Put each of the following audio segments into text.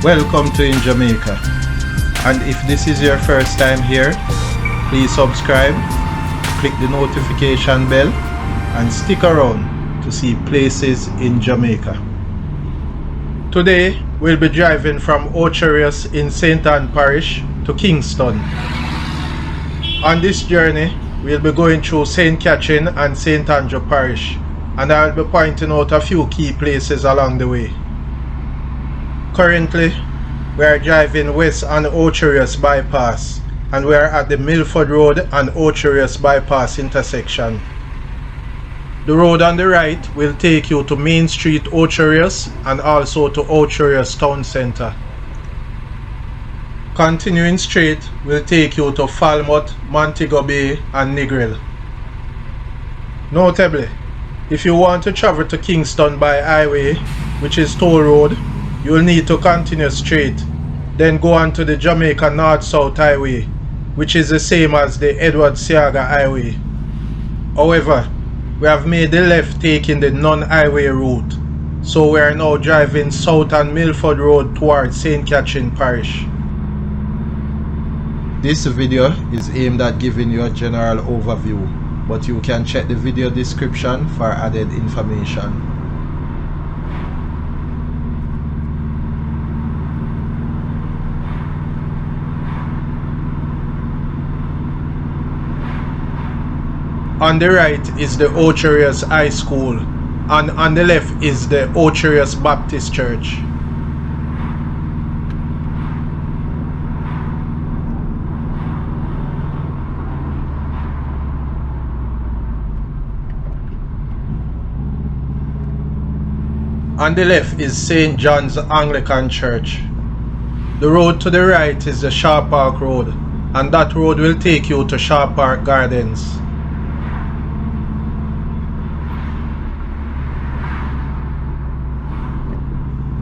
Welcome to In Jamaica, and if this is your first time here, please subscribe, click the notification bell and stick around to see places in Jamaica. Today we'll be driving from Ocherius in St. Ann Parish to Kingston. On this journey we'll be going through St. Catherine and St. Andrew Parish, and I'll be pointing out a few key places along the way. Currently, we are driving west on Ocherius Bypass, and we are at the Milford Road and Ocherius Bypass intersection. The road on the right will take you to Main Street, Ocherius, and also to Ocherius Town Centre. Continuing straight will take you to Falmouth, Montego Bay and Negril. Notably, if you want to travel to Kingston by highway, which is toll road, you will need to continue straight, then go on to the Jamaica North-South Highway, which is the same as the Edward Seaga Highway. However, we have made the left taking the non-highway route, so we are now driving south on Milford Road towards St. Catherine Parish. This video is aimed at giving you a general overview, but you can check the video description for added information. On the right is the Ocherius High School, and on the left is the Ocherius Baptist Church. On the left is St. John's Anglican Church. The road to the right is the Shaw Park Road, and that road will take you to Shaw Park Gardens.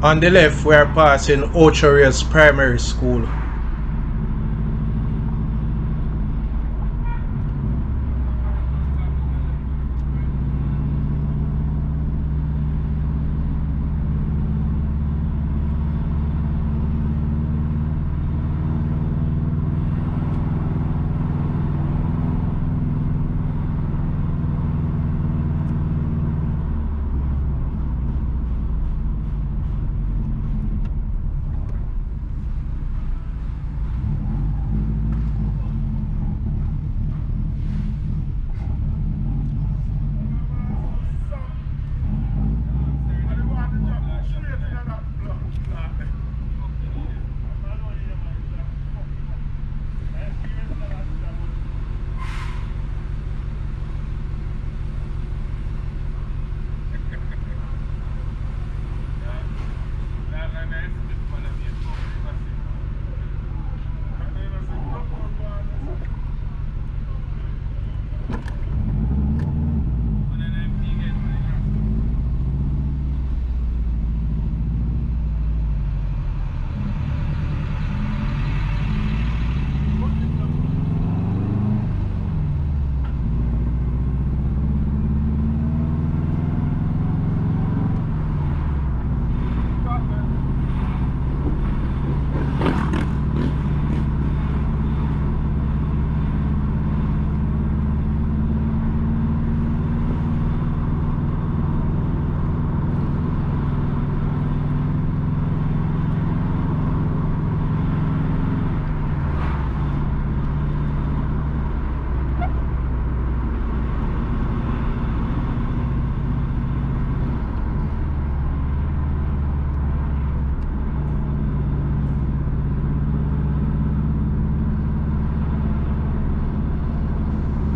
On the left we are passing Ocherius Primary School.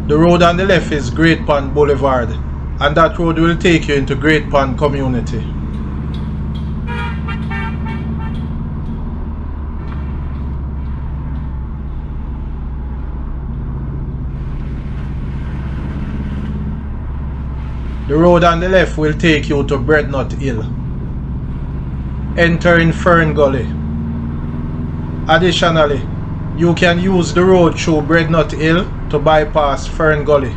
The road on the left is Great Pond Boulevard, and that road will take you into Great Pond community. The road on the left will take you to Breadnut Hill. Entering Fern Gully. Additionally, you can use the road through Breadnut Hill to bypass Fern Gully.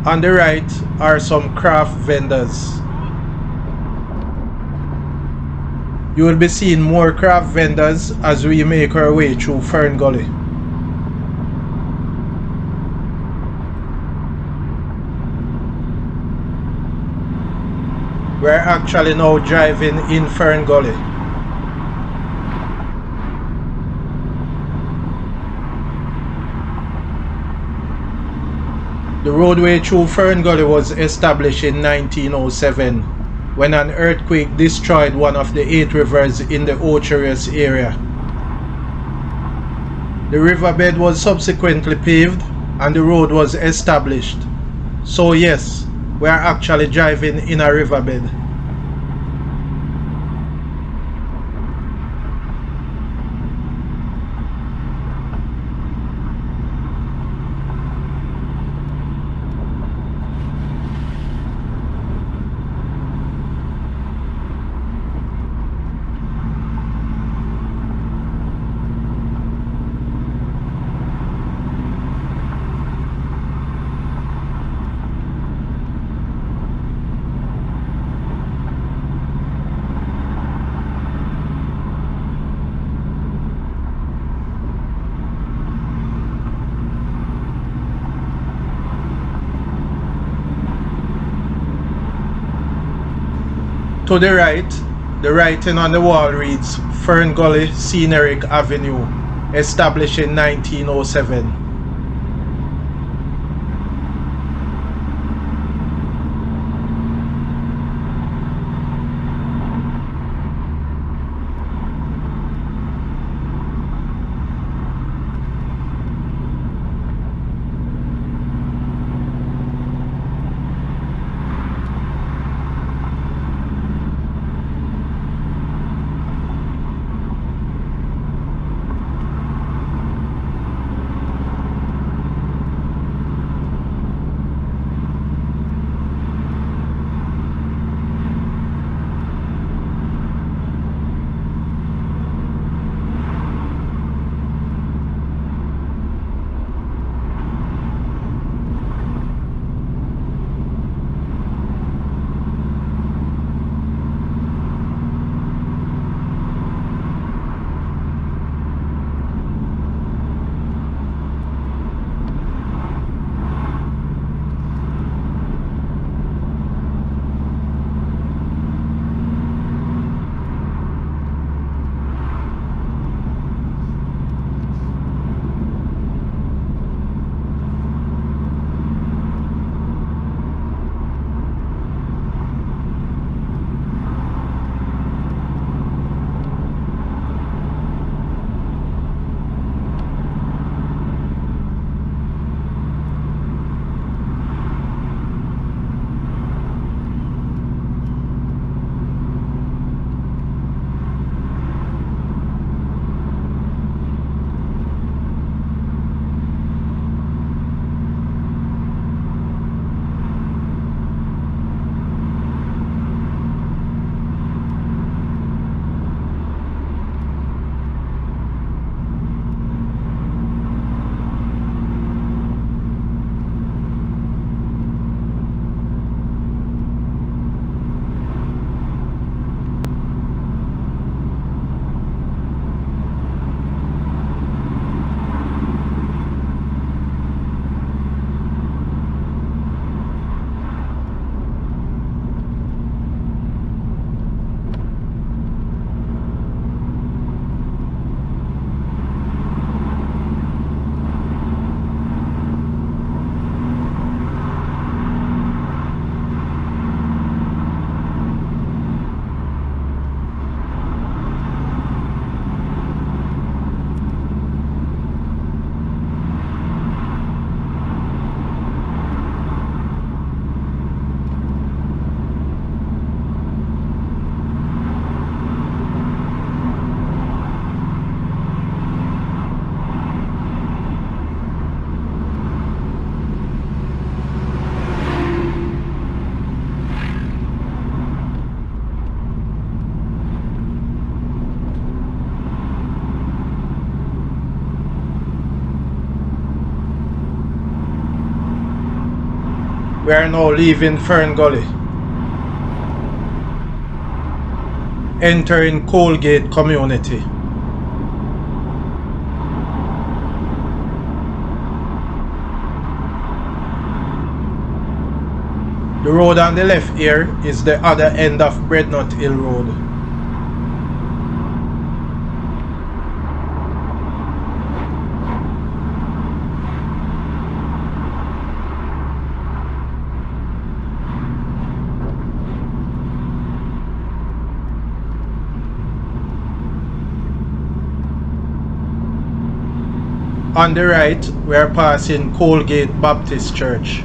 On the right are some craft vendors. You will be seeing more craft vendors as we make our way through Fern Gully. We're actually now driving in Fern Gully. The roadway through Fern Gully was established in 1907 when an earthquake destroyed one of the 8 rivers in the Ocherius area. The riverbed was subsequently paved and the road was established. So yes, we are actually driving in a riverbed. To the right, the writing on the wall reads Fern Gully Scenic Avenue, established in 1907. We are now leaving Fern Gully, entering Coalgate community. The road on the left here is the other end of Breadnut Hill Road. On the right, we are passing Coalgate Baptist Church.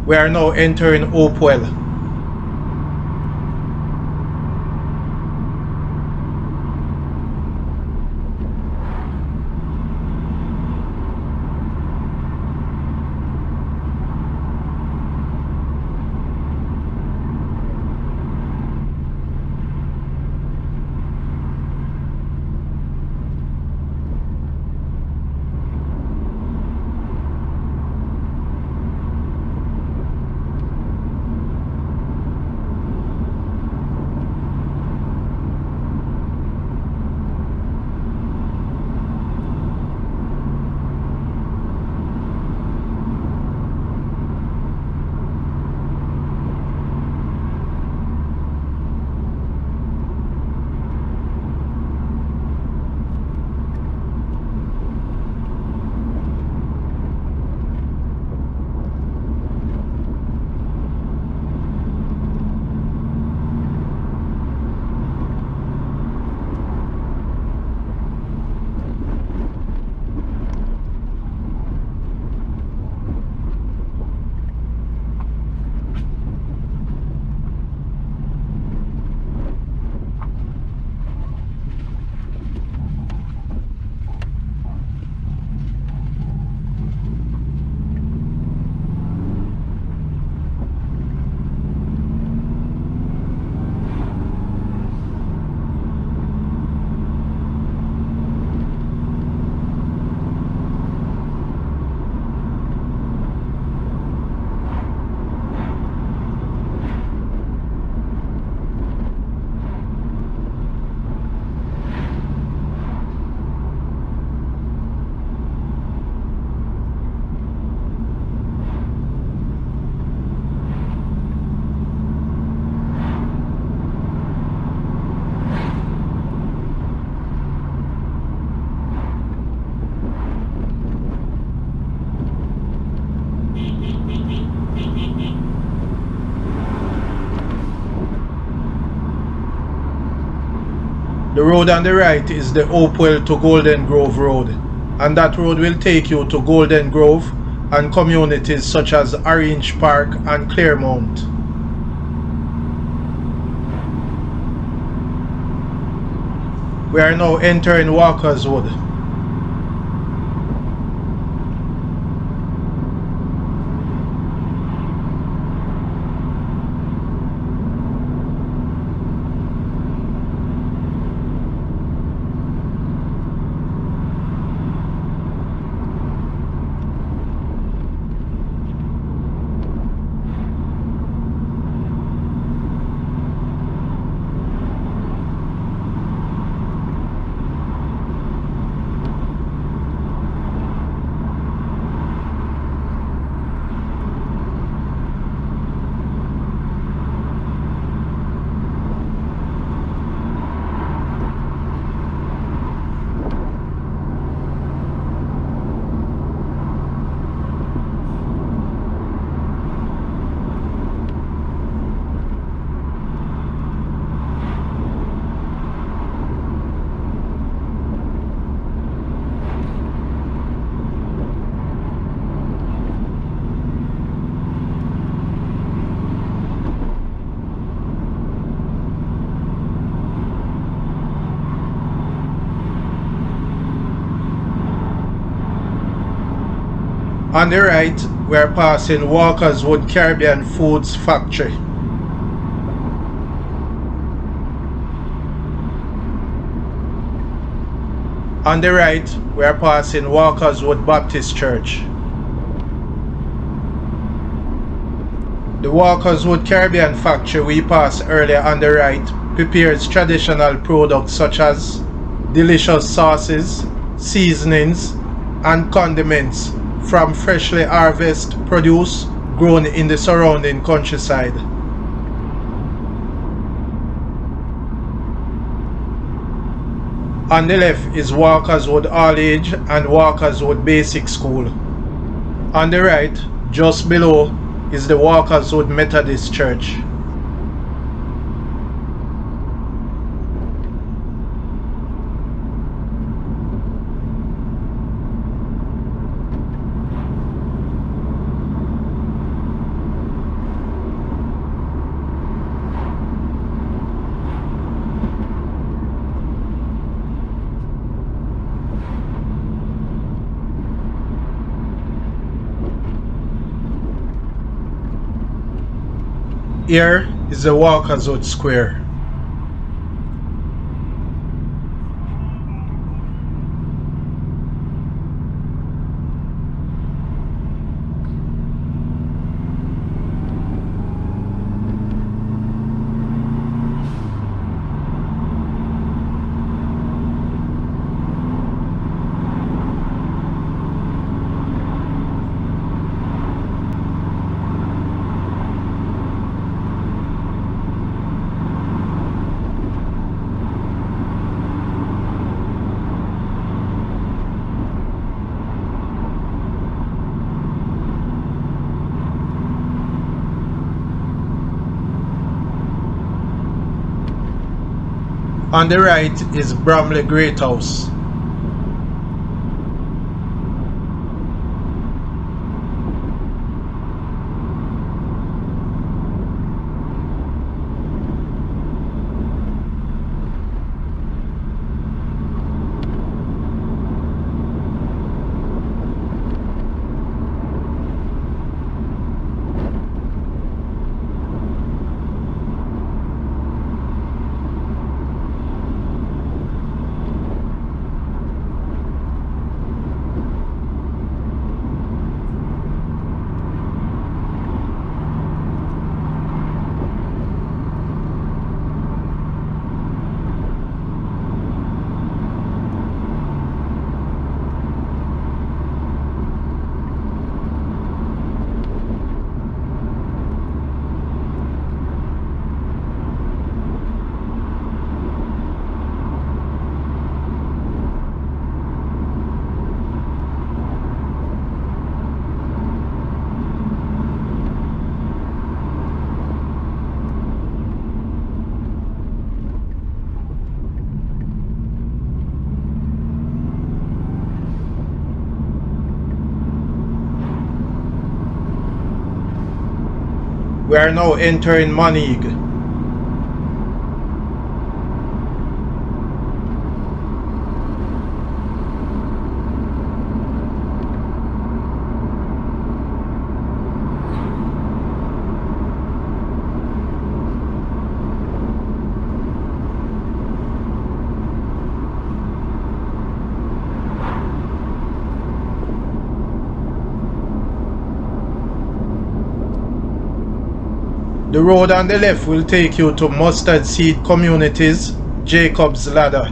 We are now entering Hopewell. The road on the right is the Hopewell to Golden Grove Road, and that road will take you to Golden Grove and communities such as Orange Park and Claremont. We are now entering Walker's Wood. On the right, we are passing Walker's Wood Caribbean Foods Factory. On the right, we are passing Walker's Wood Baptist Church. The Walker's Wood Caribbean Factory we passed earlier on the right prepares traditional products such as delicious sauces, seasonings, and condiments from freshly harvested produce grown in the surrounding countryside. On the left is Walker's Wood All Age and Walker's Wood Basic School. On the right, just below, is the Walker's Wood Methodist Church. Here is the Walker's Wood Square. On the right is Bramley Great House. We are now entering Moneague. The road on the left will take you to Mustard Seed Communities, Jacob's Ladder.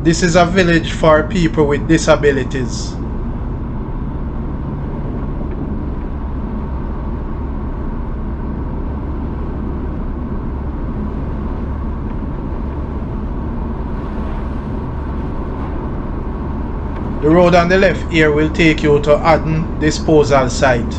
This is a village for people with disabilities. The road on the left here will take you to Aden Disposal Site.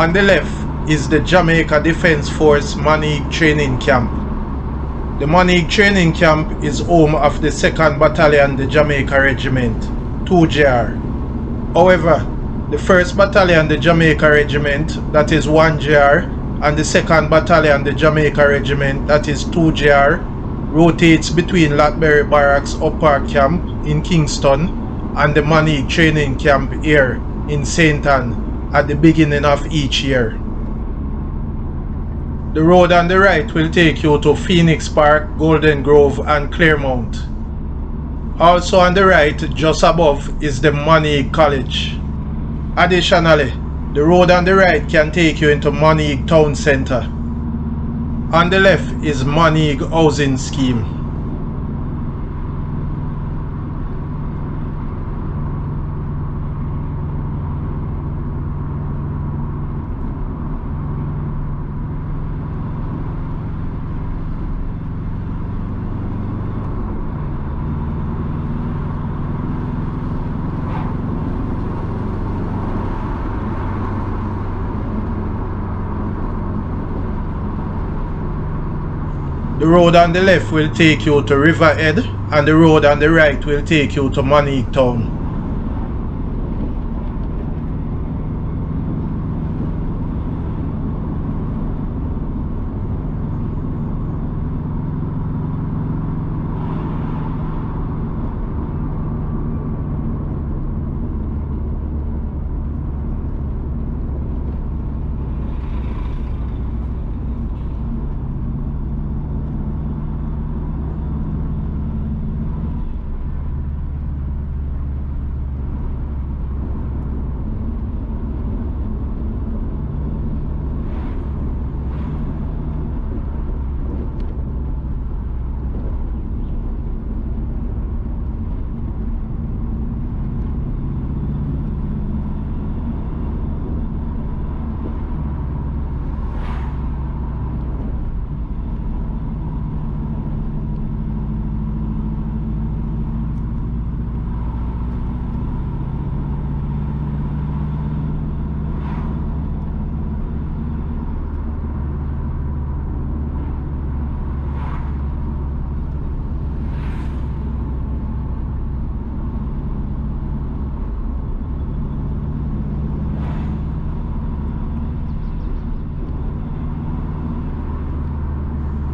On the left is the Jamaica Defence Force Manig Training Camp. The Manig Training Camp is home of the 2nd Battalion, the Jamaica Regiment, 2JR. However, the 1st Battalion, the Jamaica Regiment, that is 1JR, and the 2nd Battalion, the Jamaica Regiment, that is 2JR, rotates between Latbury Barracks Upper Camp in Kingston and the Manig Training Camp here in St. Ann at the beginning of each year. The road on the right will take you to Phoenix Park, Golden Grove and Claremont. Also on the right, just above, is the Manig College. Additionally, the road on the right can take you into Manig Town Centre. On the left is Manig Housing Scheme. The road on the left will take you to Riverhead and the road on the right will take you to Manig Town.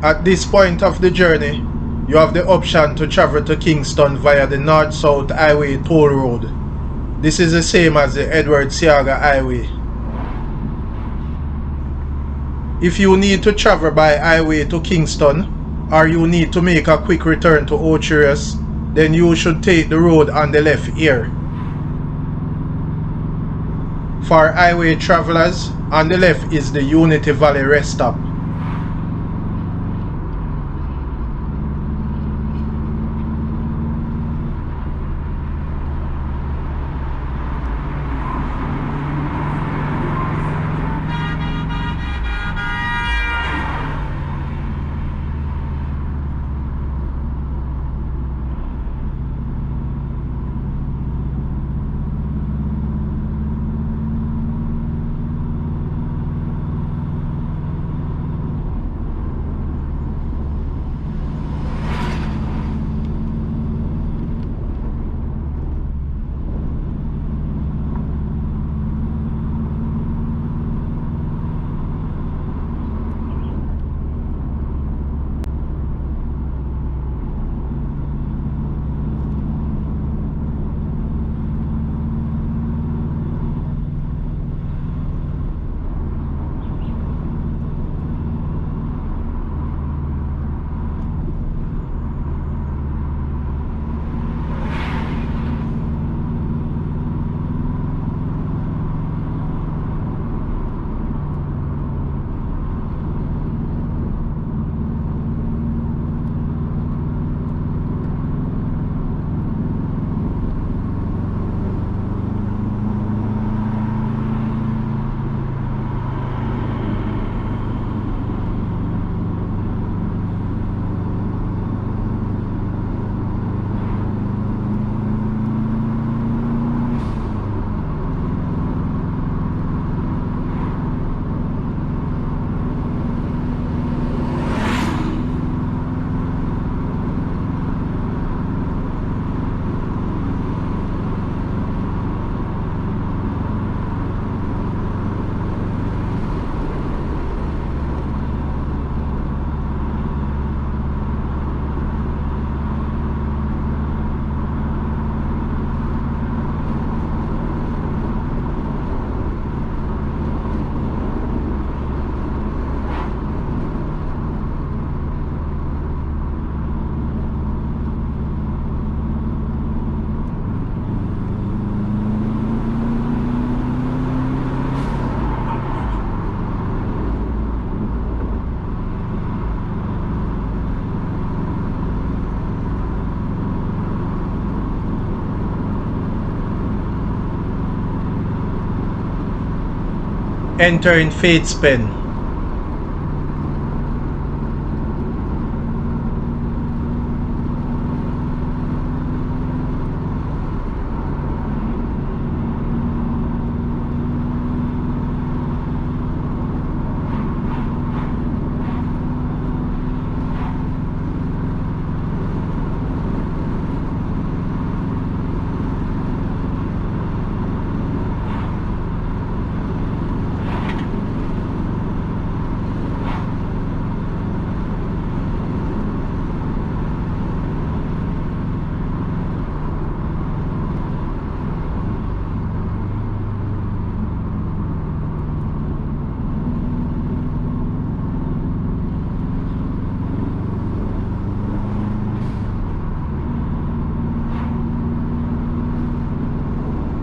At this point of the journey, you have the option to travel to Kingston via the North-South Highway toll road. This is the same as the Edward Seaga Highway. If you need to travel by highway to Kingston, or you need to make a quick return to Ocherius, then you should take the road on the left here. For highway travelers, on the left is the Unity Valley rest stop. Entering Faithspen.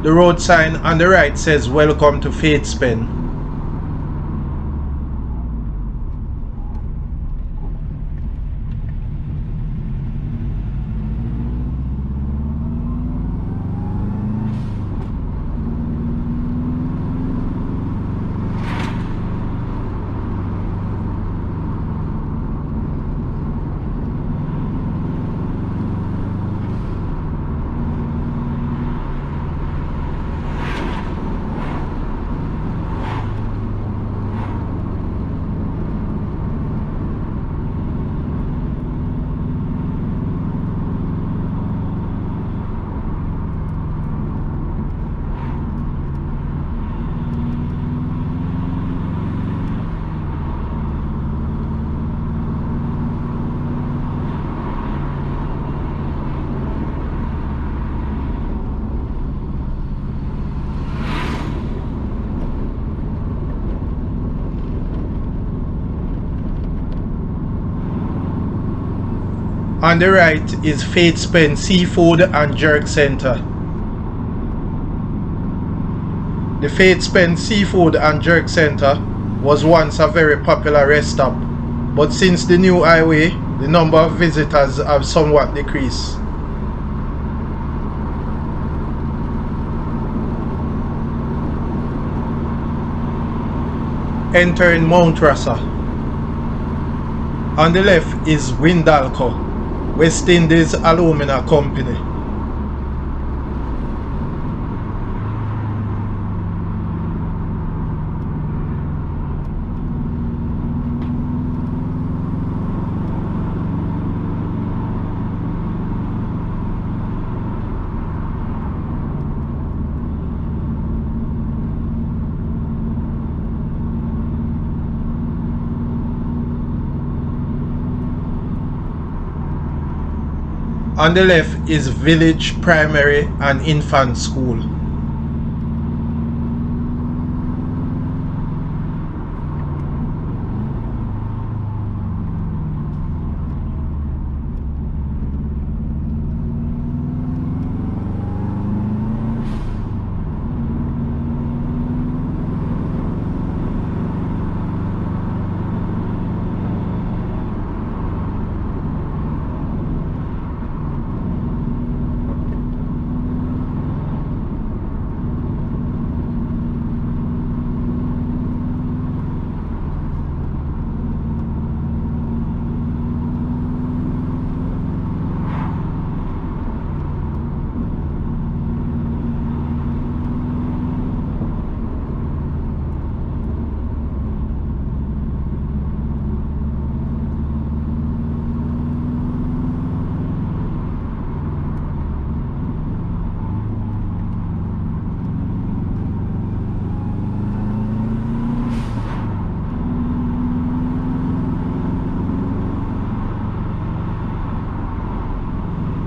The road sign on the right says "Welcome to Faithspen." On the right is Faith Spence Seafood and Jerk Center. The Faith Spence Seafood and Jerk Center was once a very popular rest stop, but since the new highway, the number of visitors have somewhat decreased. Entering Mount Rosser. On the left is Windalco, West Indies Alumina Company. On the left is Village Primary and Infant School.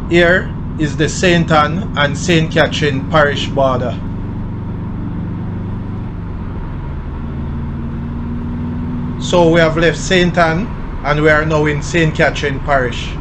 Here is the St. Anne and St. Catherine parish border. So we have left St. Anne and we are now in St. Catherine parish.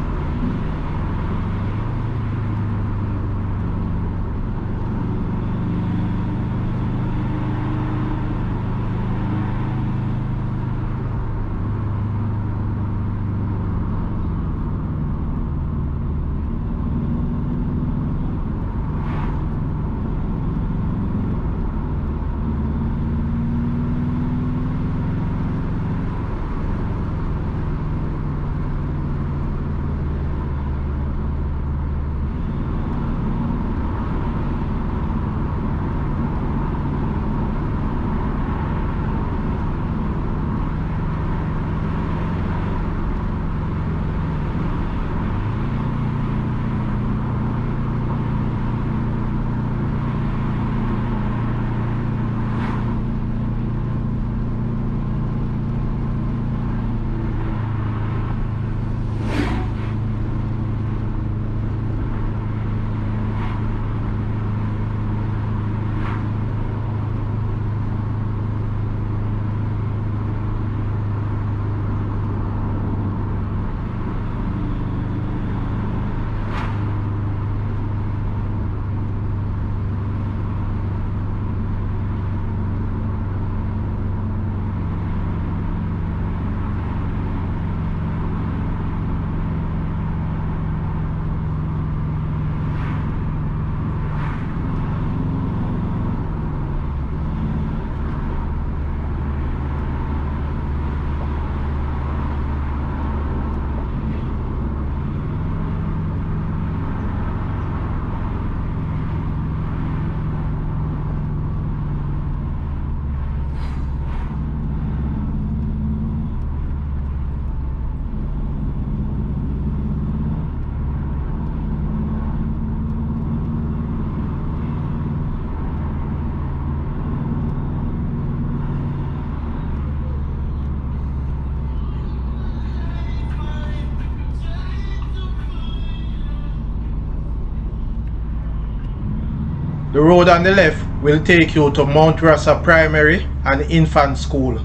The road on the left will take you to Mount Rosser Primary and Infant School.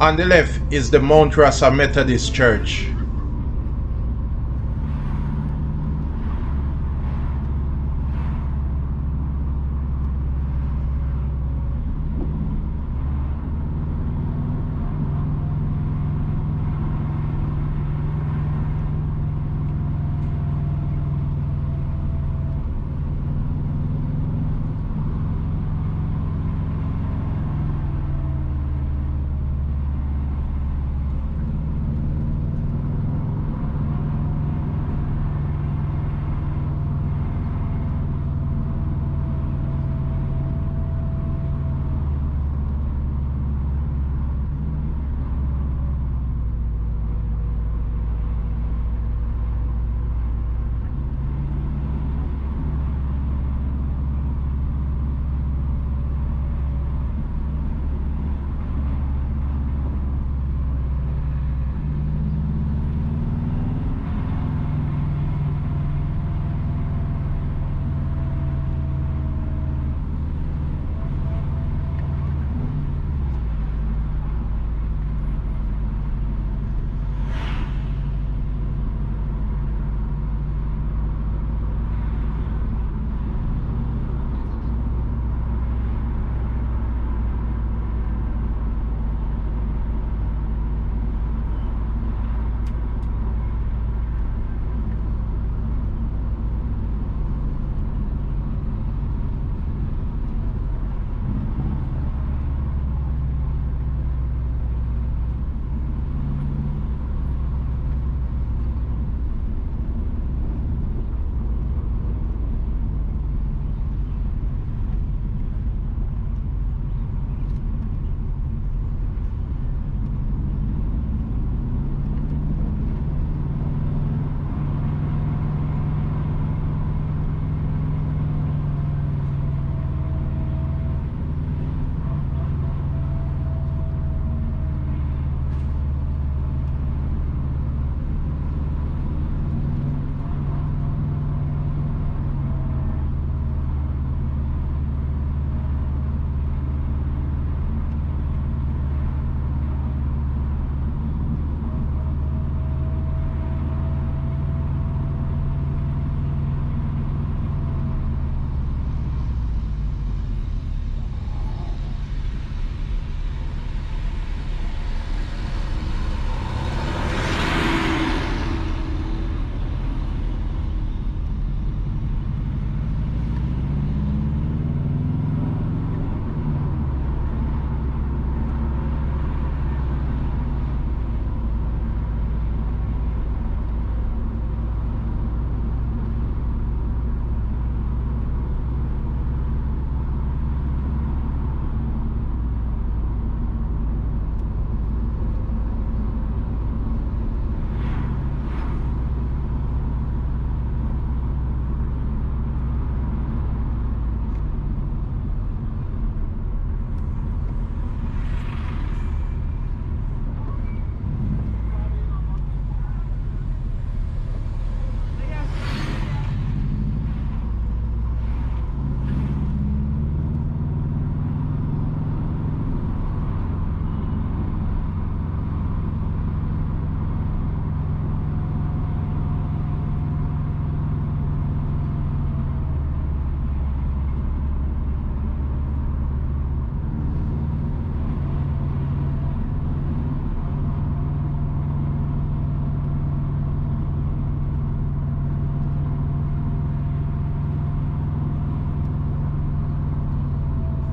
On the left is the Mount Rasa Methodist Church.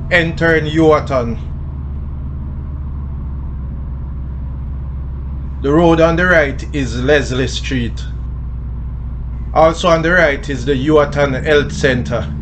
Entering Yuaton. The road on the right is Leslie Street. Also on the right is the Yuaton Health Center.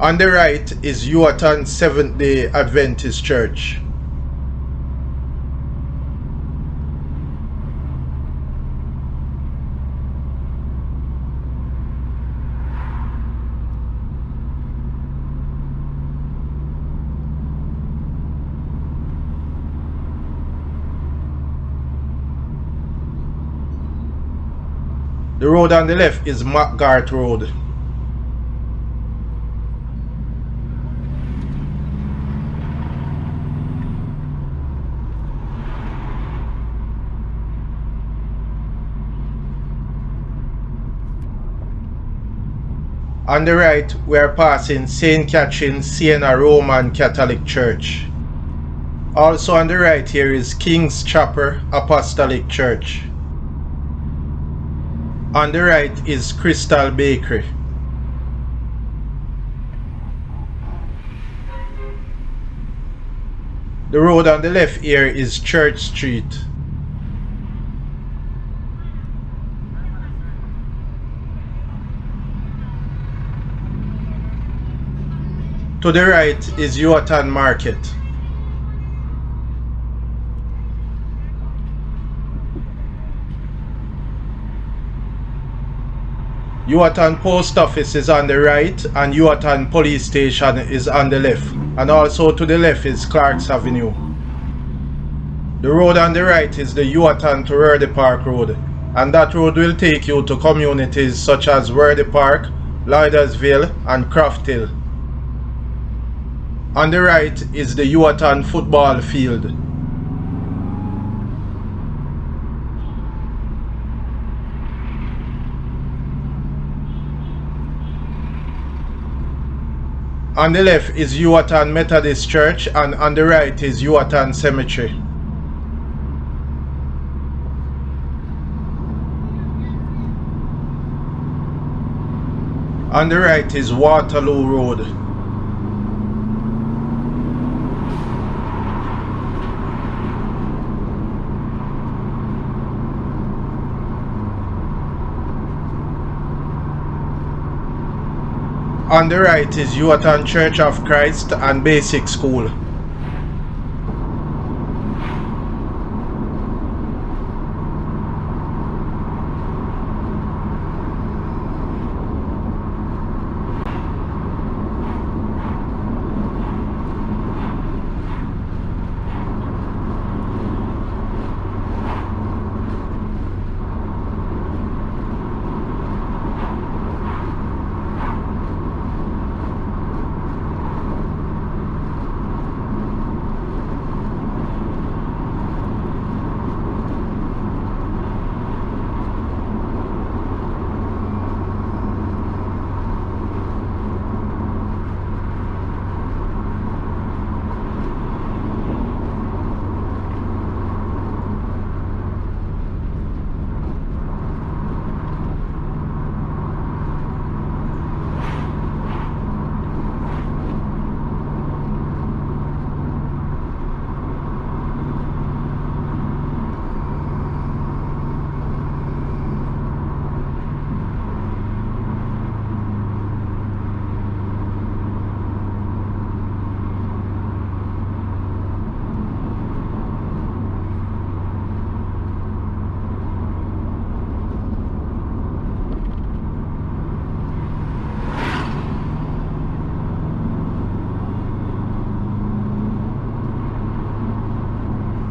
On the right is Yuatan Seventh-day Adventist Church. The road on the left is McGart Road. On the right, we are passing St. Catherine Siena Roman Catholic Church. Also on the right here is King's Chapel Apostolic Church. On the right is Crystal Bakery. The road on the left here is Church Street. To the right is Yuatan Market. Yuatan Post Office is on the right and Yuatan Police Station is on the left, and also to the left is Clarks Avenue. The road on the right is the Yuatan to Worthy Park Road, and that road will take you to communities such as Worthy Park, Lloydersville and Croft Hill. On the right is the Yuatan football field. On the left is Yuatan Methodist Church and on the right is Yuatan Cemetery. On the right is Waterloo Road. On the right is Yuatan Church of Christ and Basic School.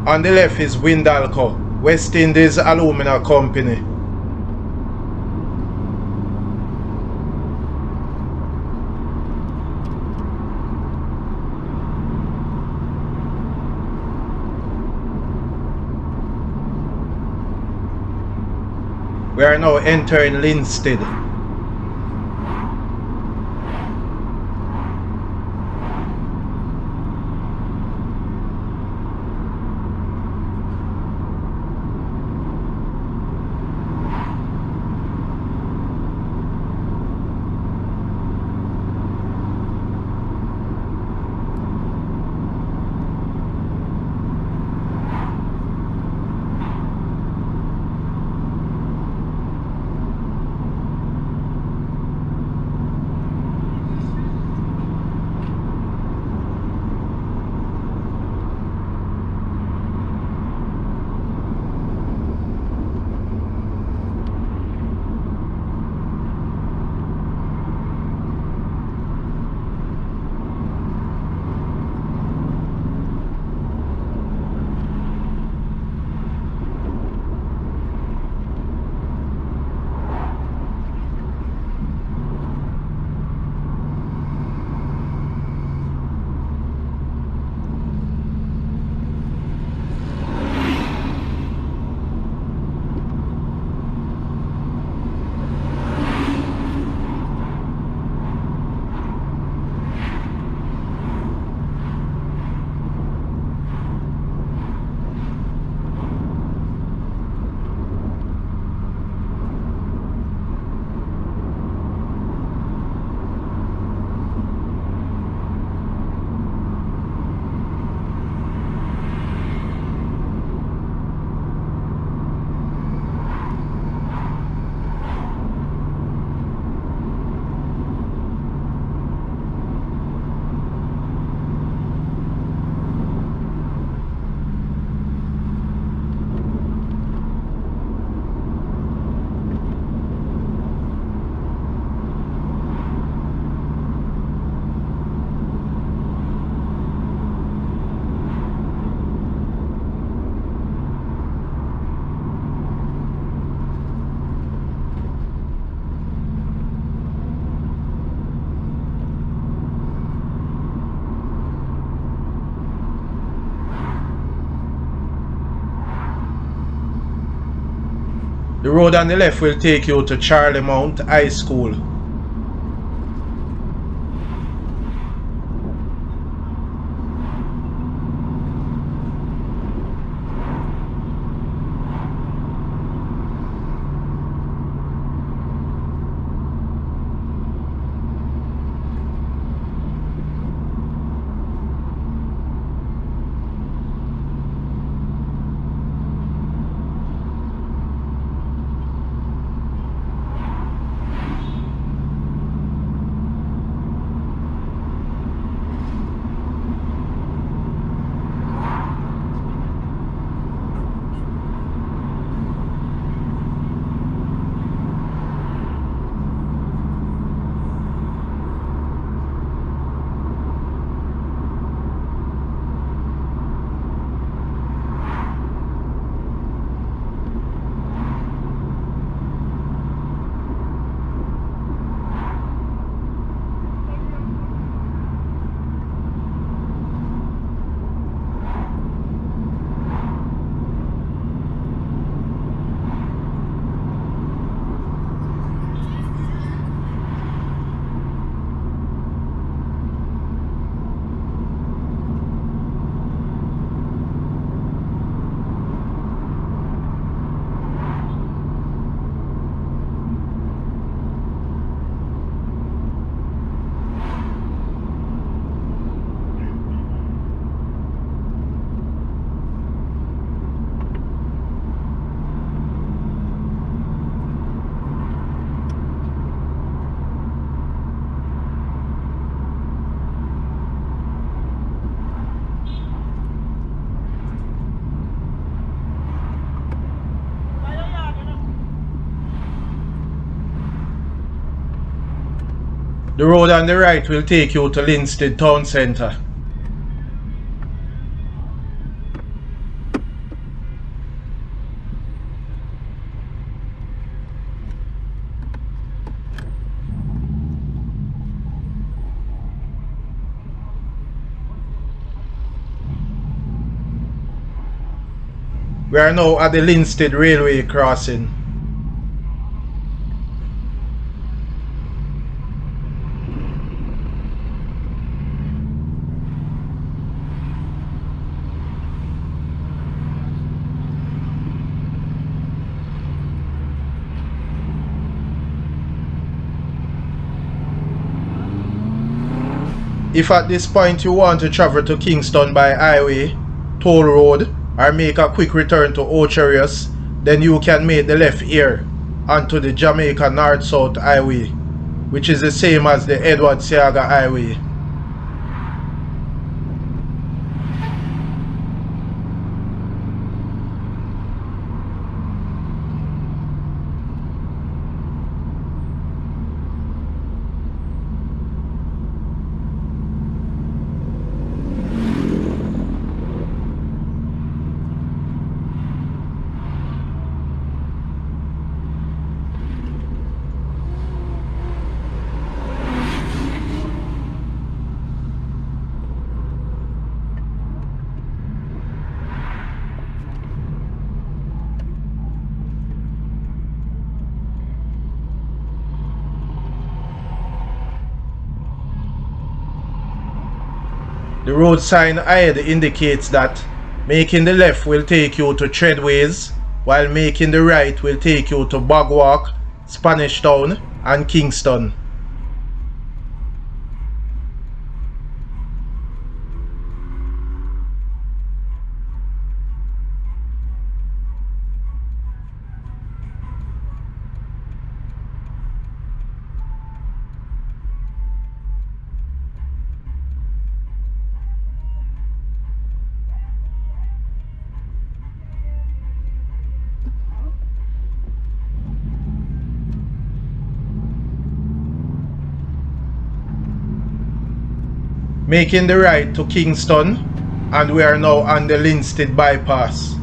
On the left is Windalco, West Indies Alumina Company. We are now entering Linstead. The road on the left will take you to Charlie Mount High School. The road on the right will take you to Linstead Town Centre. We are now at the Linstead Railway crossing. If at this point you want to travel to Kingston by highway, toll road, or make a quick return to Ocherius, then you can make the left here onto the Jamaica North-South Highway, which is the same as the Edward Seaga Highway. The road sign ahead indicates that making the left will take you to Treadways, while making the right will take you to Bogwalk, Spanish Town and Kingston. Making the right to Kingston, and we are now on the Linstead bypass.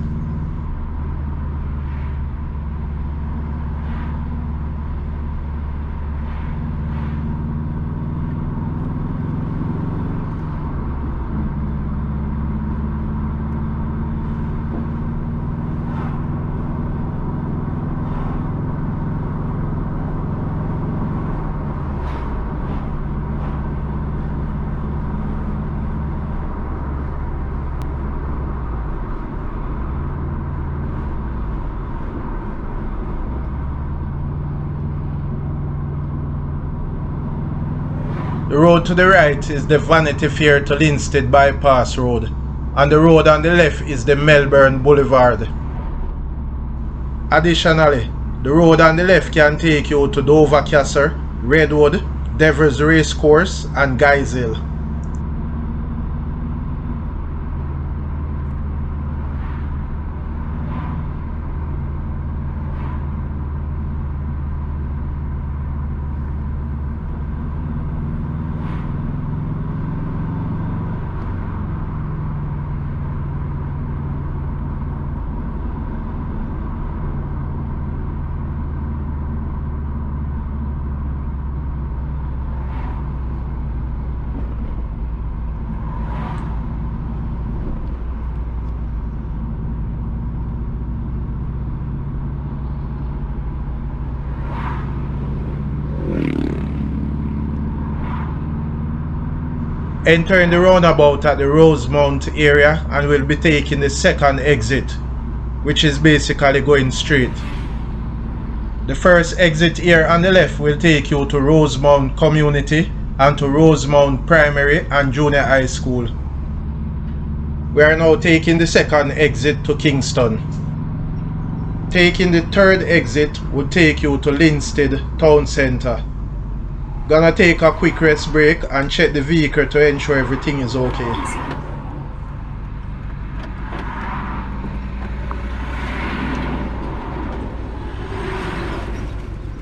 The road to the right is the Vanity Fair to Linstead Bypass Road, and the road on the left is the Melbourne Boulevard. Additionally, the road on the left can take you to Dover Castle, Redwood, Devers Racecourse and Guys Hill. Entering the roundabout at the Rosemount area and we'll be taking the second exit, which is basically going straight. The first exit here on the left will take you to Rosemount Community and to Rosemount Primary and Junior High School. We are now taking the second exit to Kingston. Taking the third exit will take you to Linstead Town Centre. Gonna take a quick rest break and check the vehicle to ensure everything is okay.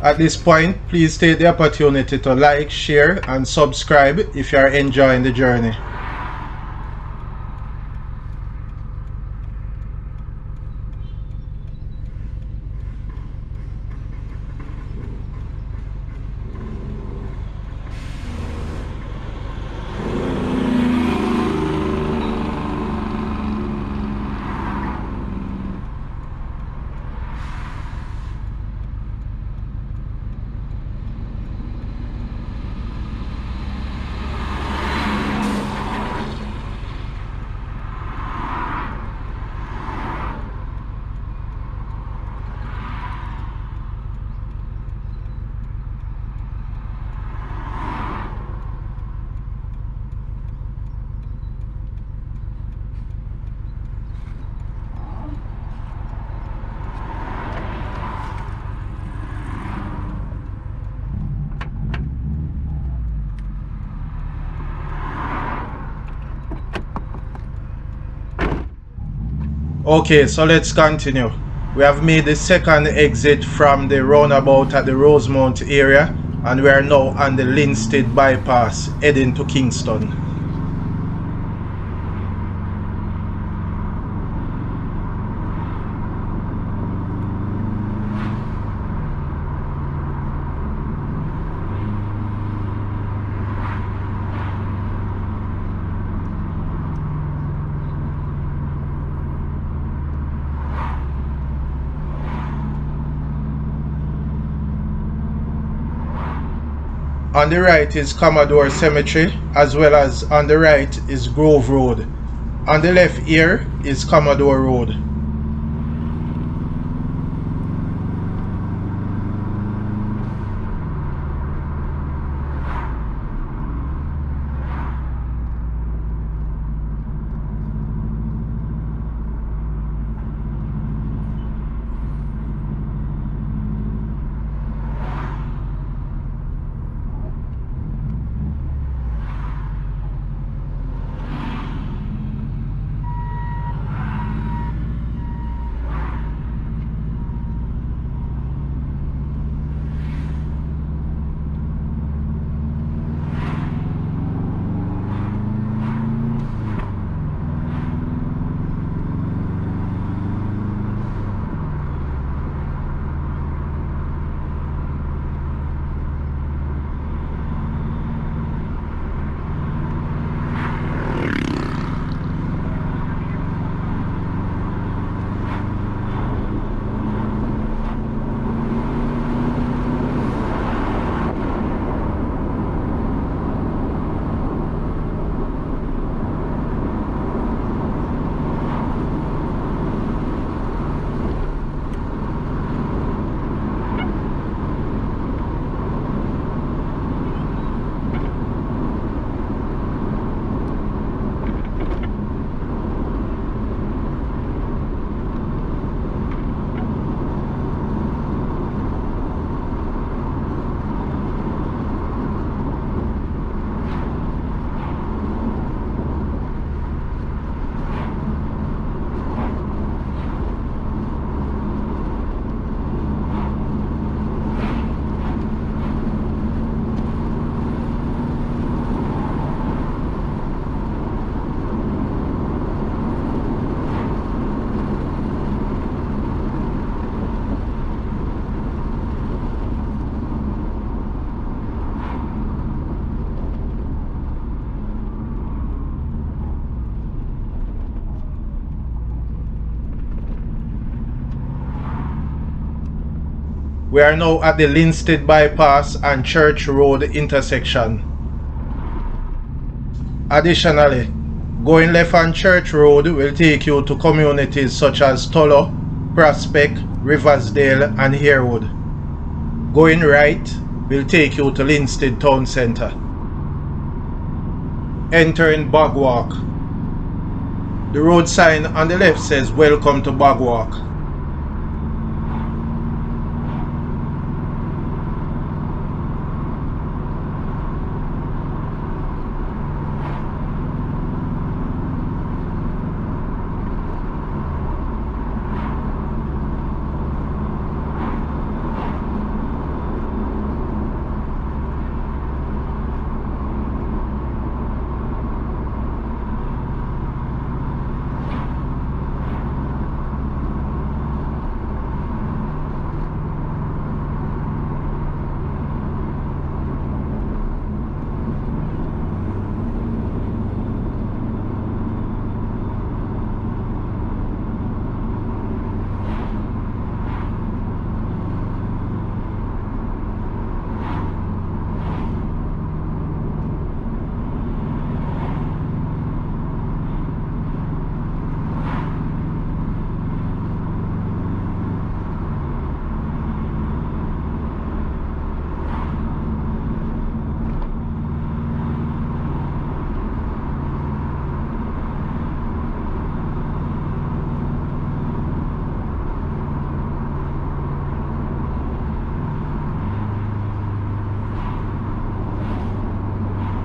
At this point, please take the opportunity to like, share and subscribe if you are enjoying the journey. Okay, so let's continue. We have made the second exit from the roundabout at the Rosemount area and we are now on the Linstead bypass heading to Kingston. On the right is Commodore Cemetery, as well as on the right is Grove Road. On the left here is Commodore Road. We are now at the Linstead Bypass and Church Road intersection. Additionally, going left on Church Road will take you to communities such as Tullow, Prospect, Riversdale and Harewood. Going right will take you to Linstead Town Centre. Entering Bogwalk. The road sign on the left says "Welcome to Bogwalk."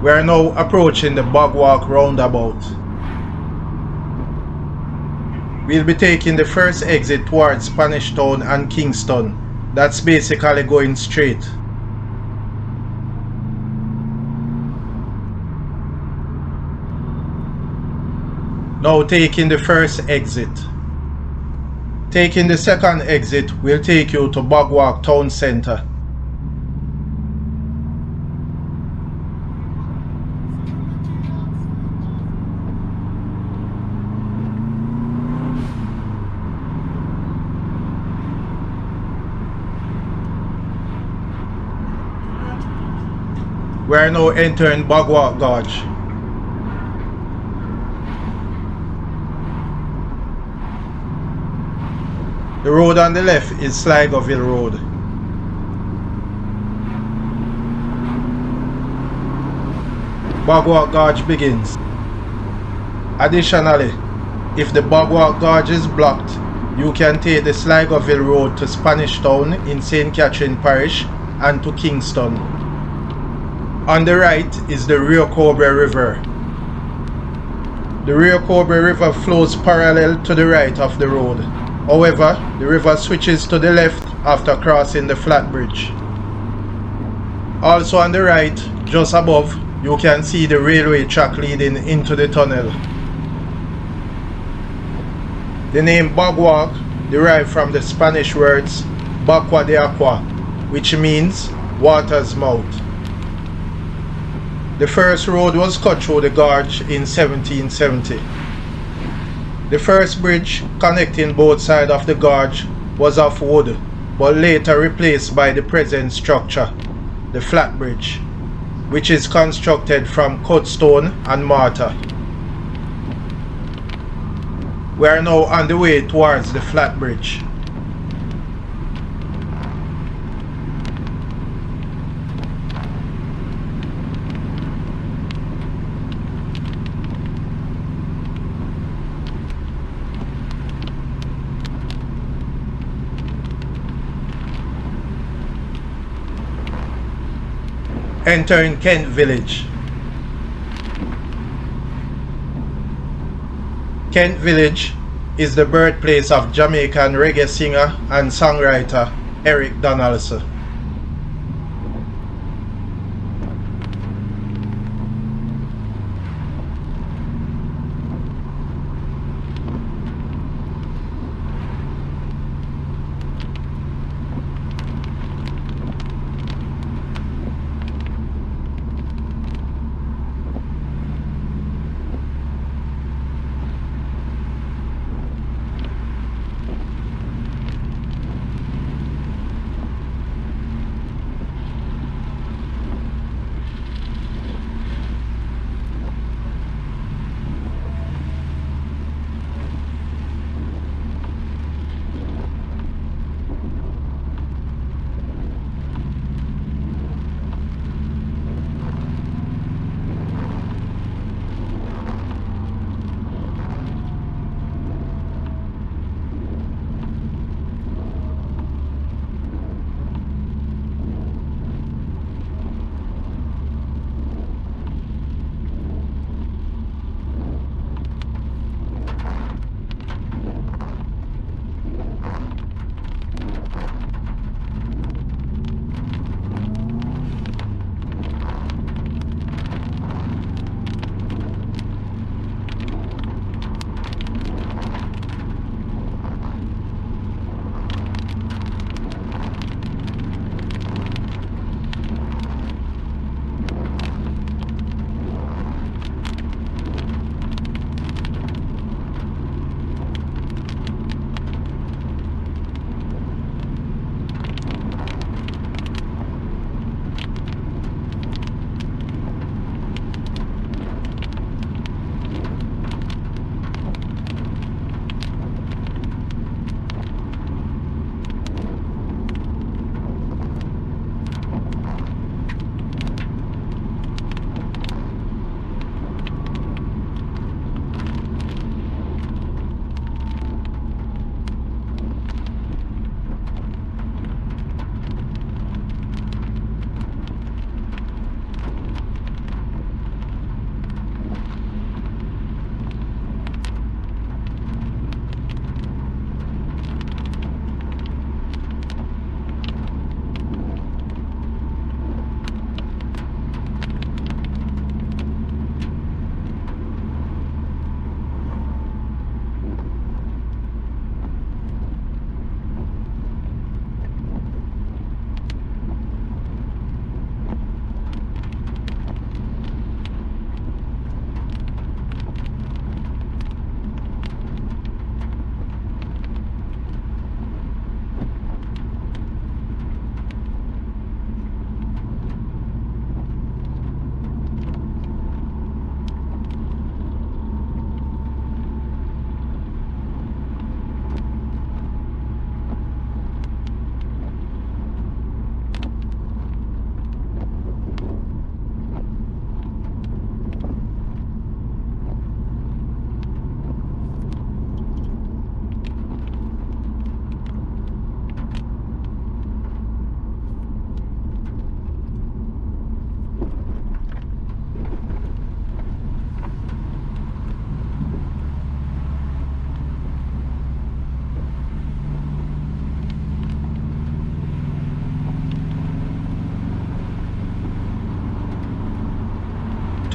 We are now approaching the Bogwalk roundabout. We'll be taking the first exit towards Spanish Town and Kingston. That's basically going straight. Now taking the first exit. Taking the second exit will take you to Bogwalk Town Centre. We are now entering Bogwalk Gorge. The road on the left is Sligoville Road. Bogwalk Gorge begins. Additionally, if the Bogwalk Gorge is blocked, you can take the Sligoville Road to Spanish Town in St. Catherine Parish and to Kingston. On the right is the Rio Cobre River. The Rio Cobre River flows parallel to the right of the road. However, the river switches to the left after crossing the flat bridge. Also on the right, just above, you can see the railway track leading into the tunnel. The name Bogwalk derived from the Spanish words Bocua de Agua, which means water's mouth. The first road was cut through the gorge in 1770. The first bridge connecting both sides of the gorge was of wood, but later replaced by the present structure, the flat bridge, which is constructed from cut stone and mortar. We are now on the way towards the flat bridge. Entering Kent Village. Kent Village is the birthplace of Jamaican reggae singer and songwriter Eric Donaldson.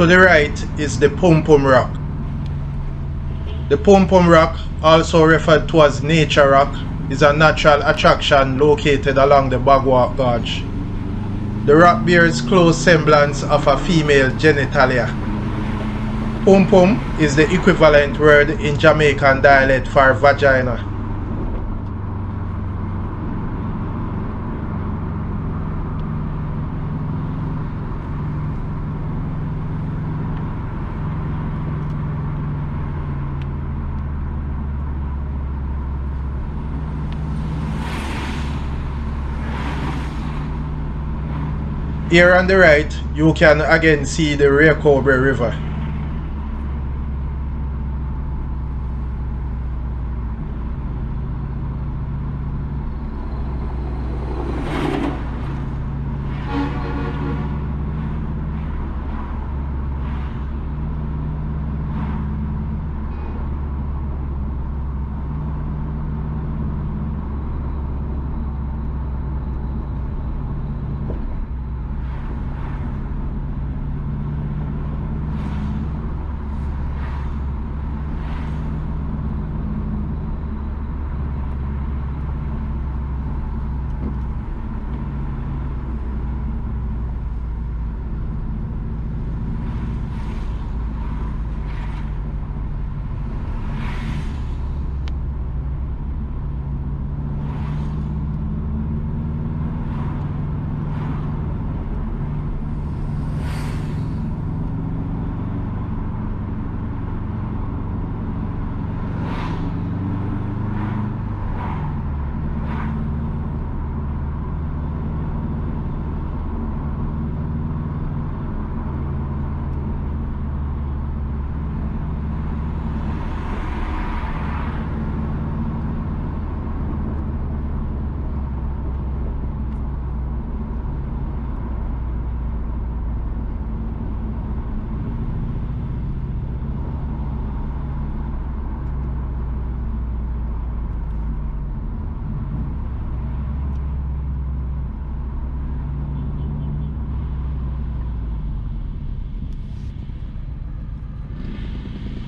To the right is the Pum Pum Rock. The Pum Pum Rock, also referred to as Nature Rock, is a natural attraction located along the Bagwalk Gorge. The rock bears close semblance of a female genitalia. Pum Pum is the equivalent word in Jamaican dialect for vagina. Here on the right, you can again see the Rio Cobre River.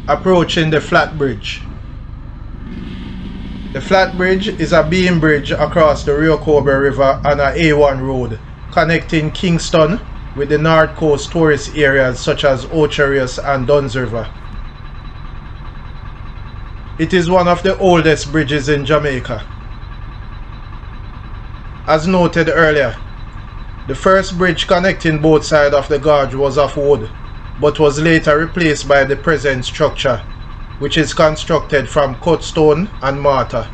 Approaching the Flat Bridge. The Flat Bridge is a beam bridge across the Rio Cobre River on a A1 road, connecting Kingston with the North Coast tourist areas such as Ocho Rios and Duns River. It is one of the oldest bridges in Jamaica. As noted earlier, the first bridge connecting both sides of the gorge was of wood, but was later replaced by the present structure, which is constructed from cut stone and mortar.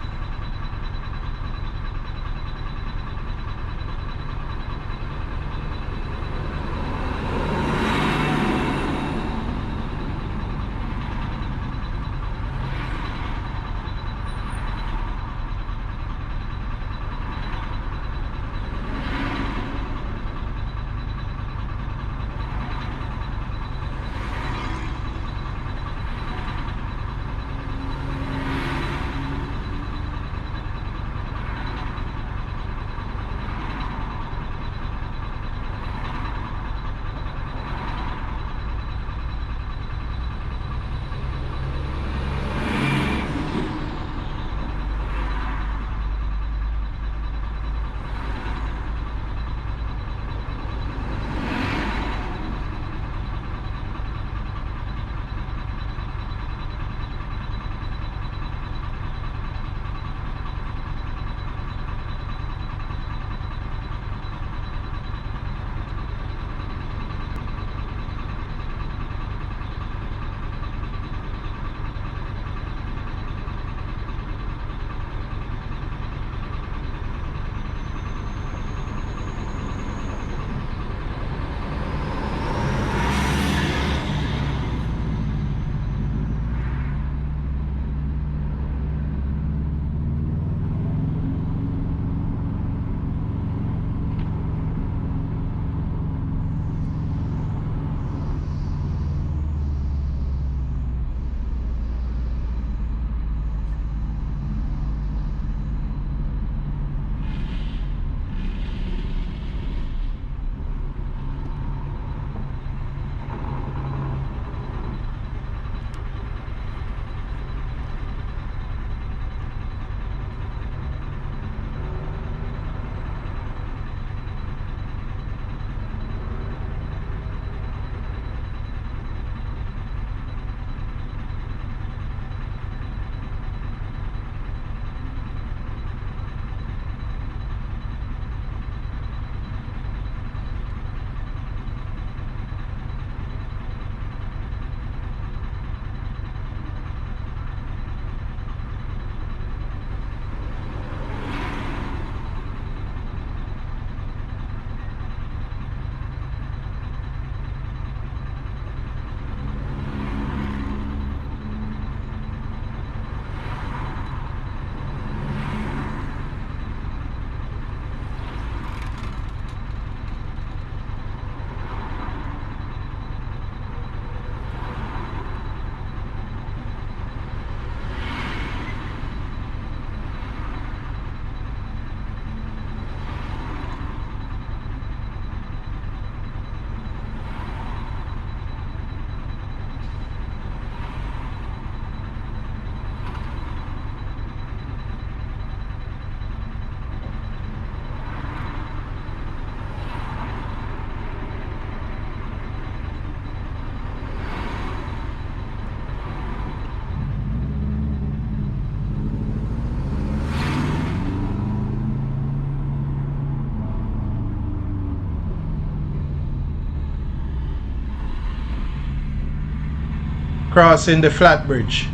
crossing the flat bridge.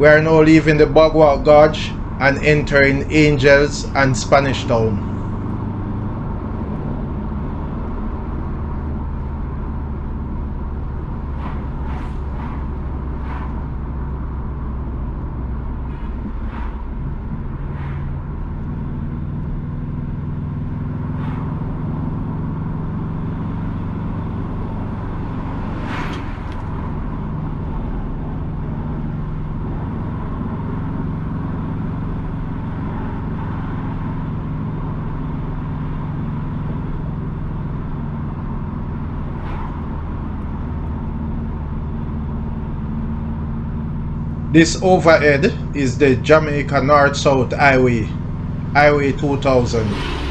We are now leaving the Bogwalk Gorge and entering Angels and Spanish Town. This overhead is the Jamaica North-South Highway, Highway 2000.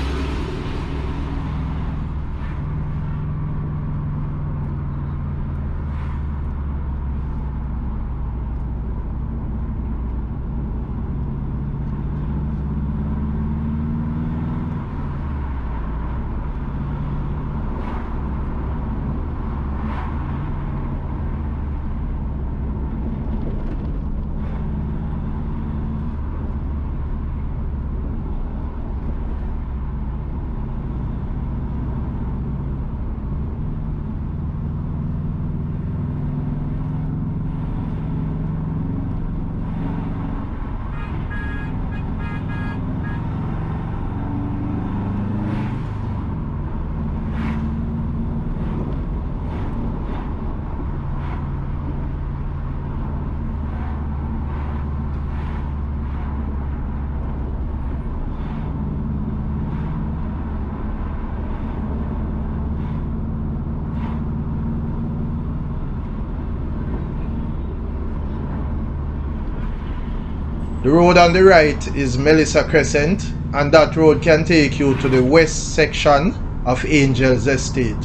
The road on the right is Melissa Crescent, and that road can take you to the west section of Angels Estate.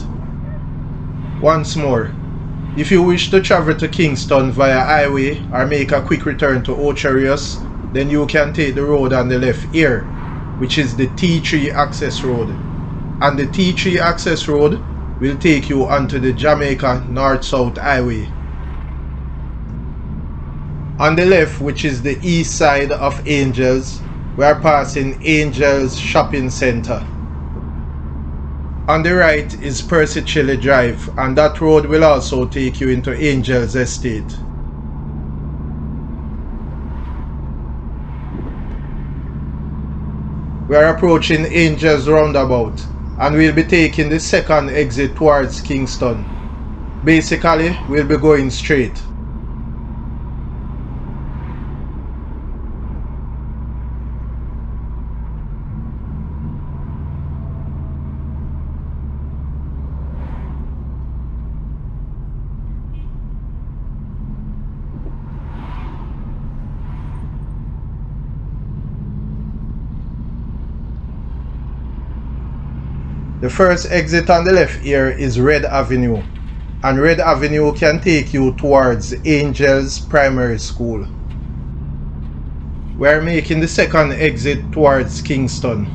Once more, if you wish to travel to Kingston via highway or make a quick return to Ocherius, then you can take the road on the left here, which is the T3 access road. And the T3 access road will take you onto the Jamaica North-South Highway. On the left, which is the east side of Angels, we are passing Angels Shopping Center. On the right is Percy Chile Drive, and that road will also take you into Angels Estate. We are approaching Angels Roundabout, and we'll be taking the second exit towards Kingston. Basically, we'll be going straight. The first exit on the left here is Red Avenue, and Red Avenue can take you towards Angels Primary School. We are making the second exit towards Kingston.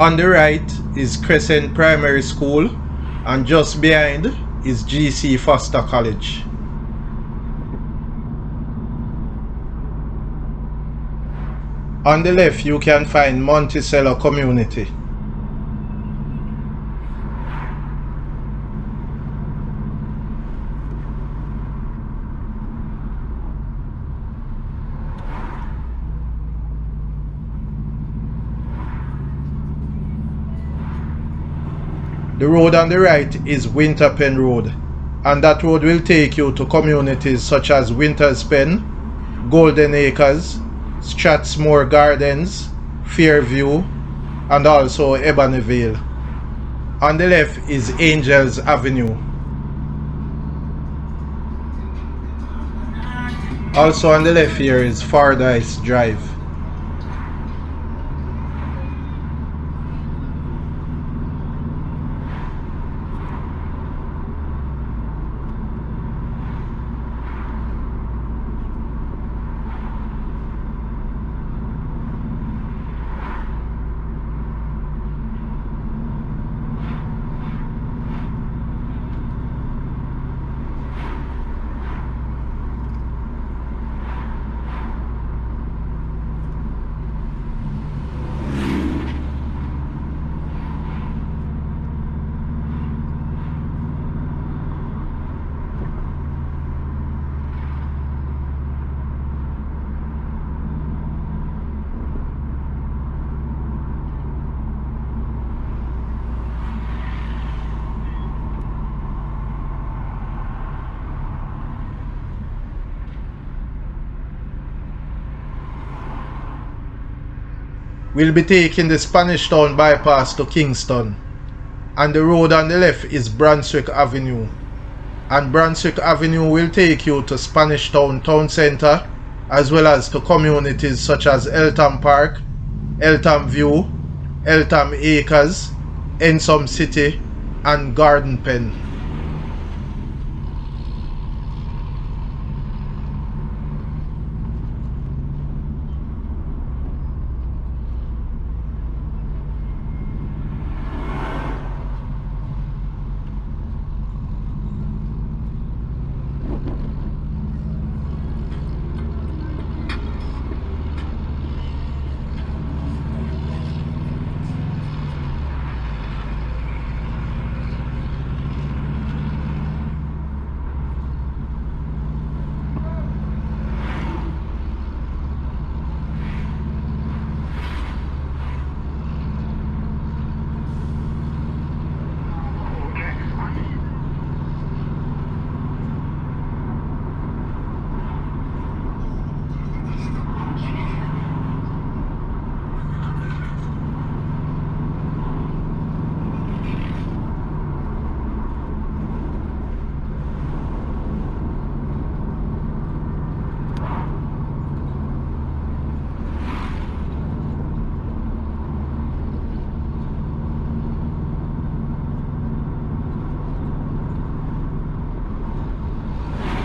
On the right is Crescent Primary School, and just behind is GC Foster College. On the left you can find Monticello Community. The road on the right is Winterpen Road, and that road will take you to communities such as Winters Pen, Golden Acres, Strathmore Gardens, Fairview, and also Ebonyville. On the left is Angels Avenue. Also on the left here is Fordyce Drive. We'll be taking the Spanish Town bypass to Kingston, and the road on the left is Brunswick Avenue, and Brunswick Avenue will take you to Spanish Town Town Centre, as well as to communities such as Eltham Park, Eltham View, Eltham Acres, Ensom City, and Garden Pen.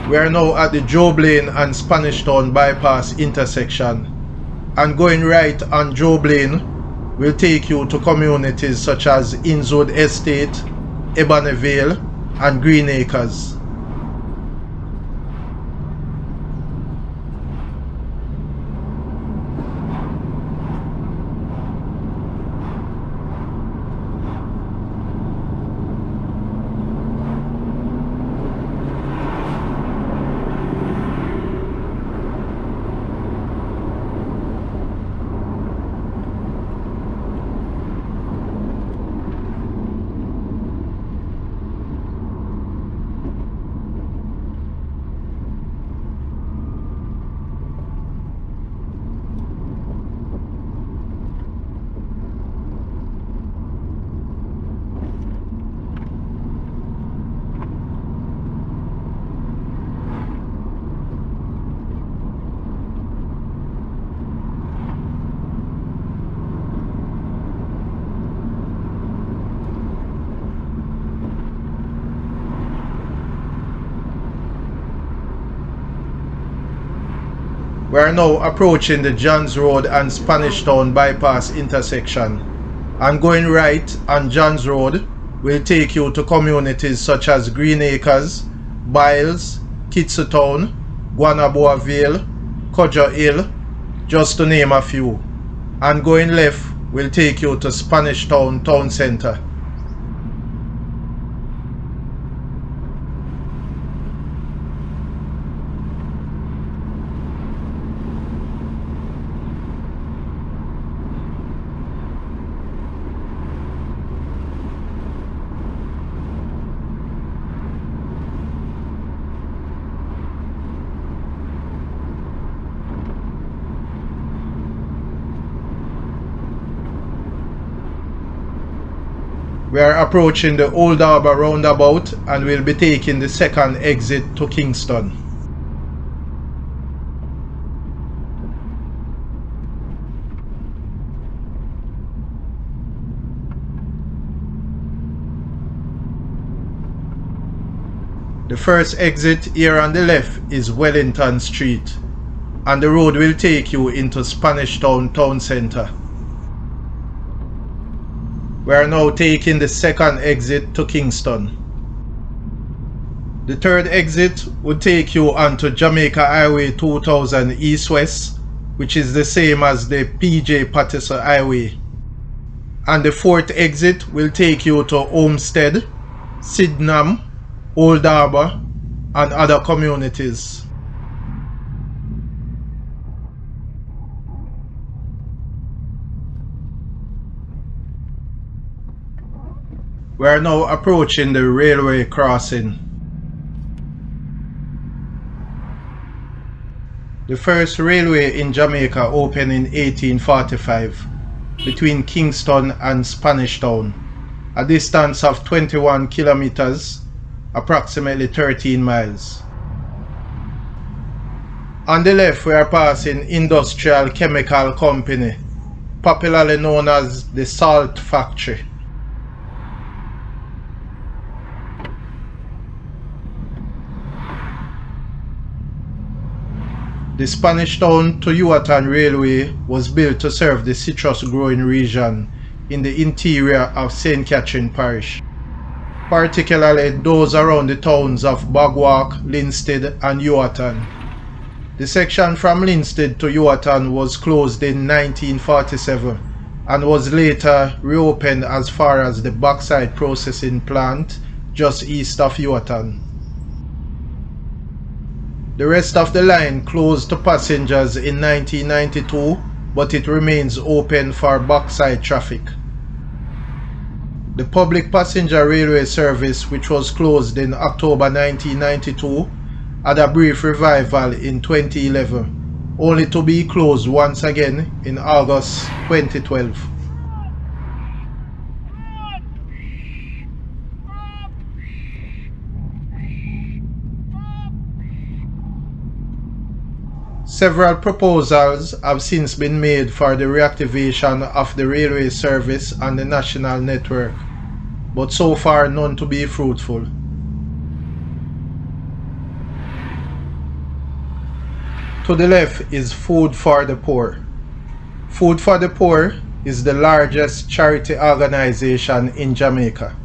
We are now at the Job Lane and Spanish Town bypass intersection, and going right on Job Lane will take you to communities such as Innswood Estate, Ebonyville, and Green Acres. We are now approaching the Johns Road and Spanish Town bypass intersection, and going right on Johns Road will take you to communities such as Green Acres, Biles, Kitsutown, Guanaboa Vale, Codger Hill, just to name a few. And going left will take you to Spanish Town Town Centre. We are approaching the Old Harbour roundabout and will be taking the second exit to Kingston. The first exit here on the left is Wellington Street, and the road will take you into Spanish Town Town Centre. We are now taking the second exit to Kingston. The third exit would take you onto Jamaica Highway 2000 East-West, which is the same as the PJ Patterson Highway. And the fourth exit will take you to Homestead, Sydenham, Old Harbour, and other communities. We are now approaching the railway crossing. The first railway in Jamaica opened in 1845 between Kingston and Spanish Town, a distance of 21 kilometers, approximately 13 miles. On the left we are passing Industrial Chemical Company, popularly known as the Salt Factory. The Spanish Town to Yuatan Railway was built to serve the citrus growing region in the interior of St. Catherine Parish, particularly those around the towns of Bagwalk, Linstead and Yuatan. The section from Linstead to Yuatan was closed in 1947 and was later reopened as far as the bauxite processing plant just east of Yuatan. The rest of the line closed to passengers in 1992, but it remains open for bauxite traffic. The public passenger railway service, which was closed in October 1992, had a brief revival in 2011, only to be closed once again in August 2012. Several proposals have since been made for the reactivation of the railway service on the national network, but so far none to be fruitful. To the left is Food for the Poor. Food for the Poor is the largest charity organization in Jamaica.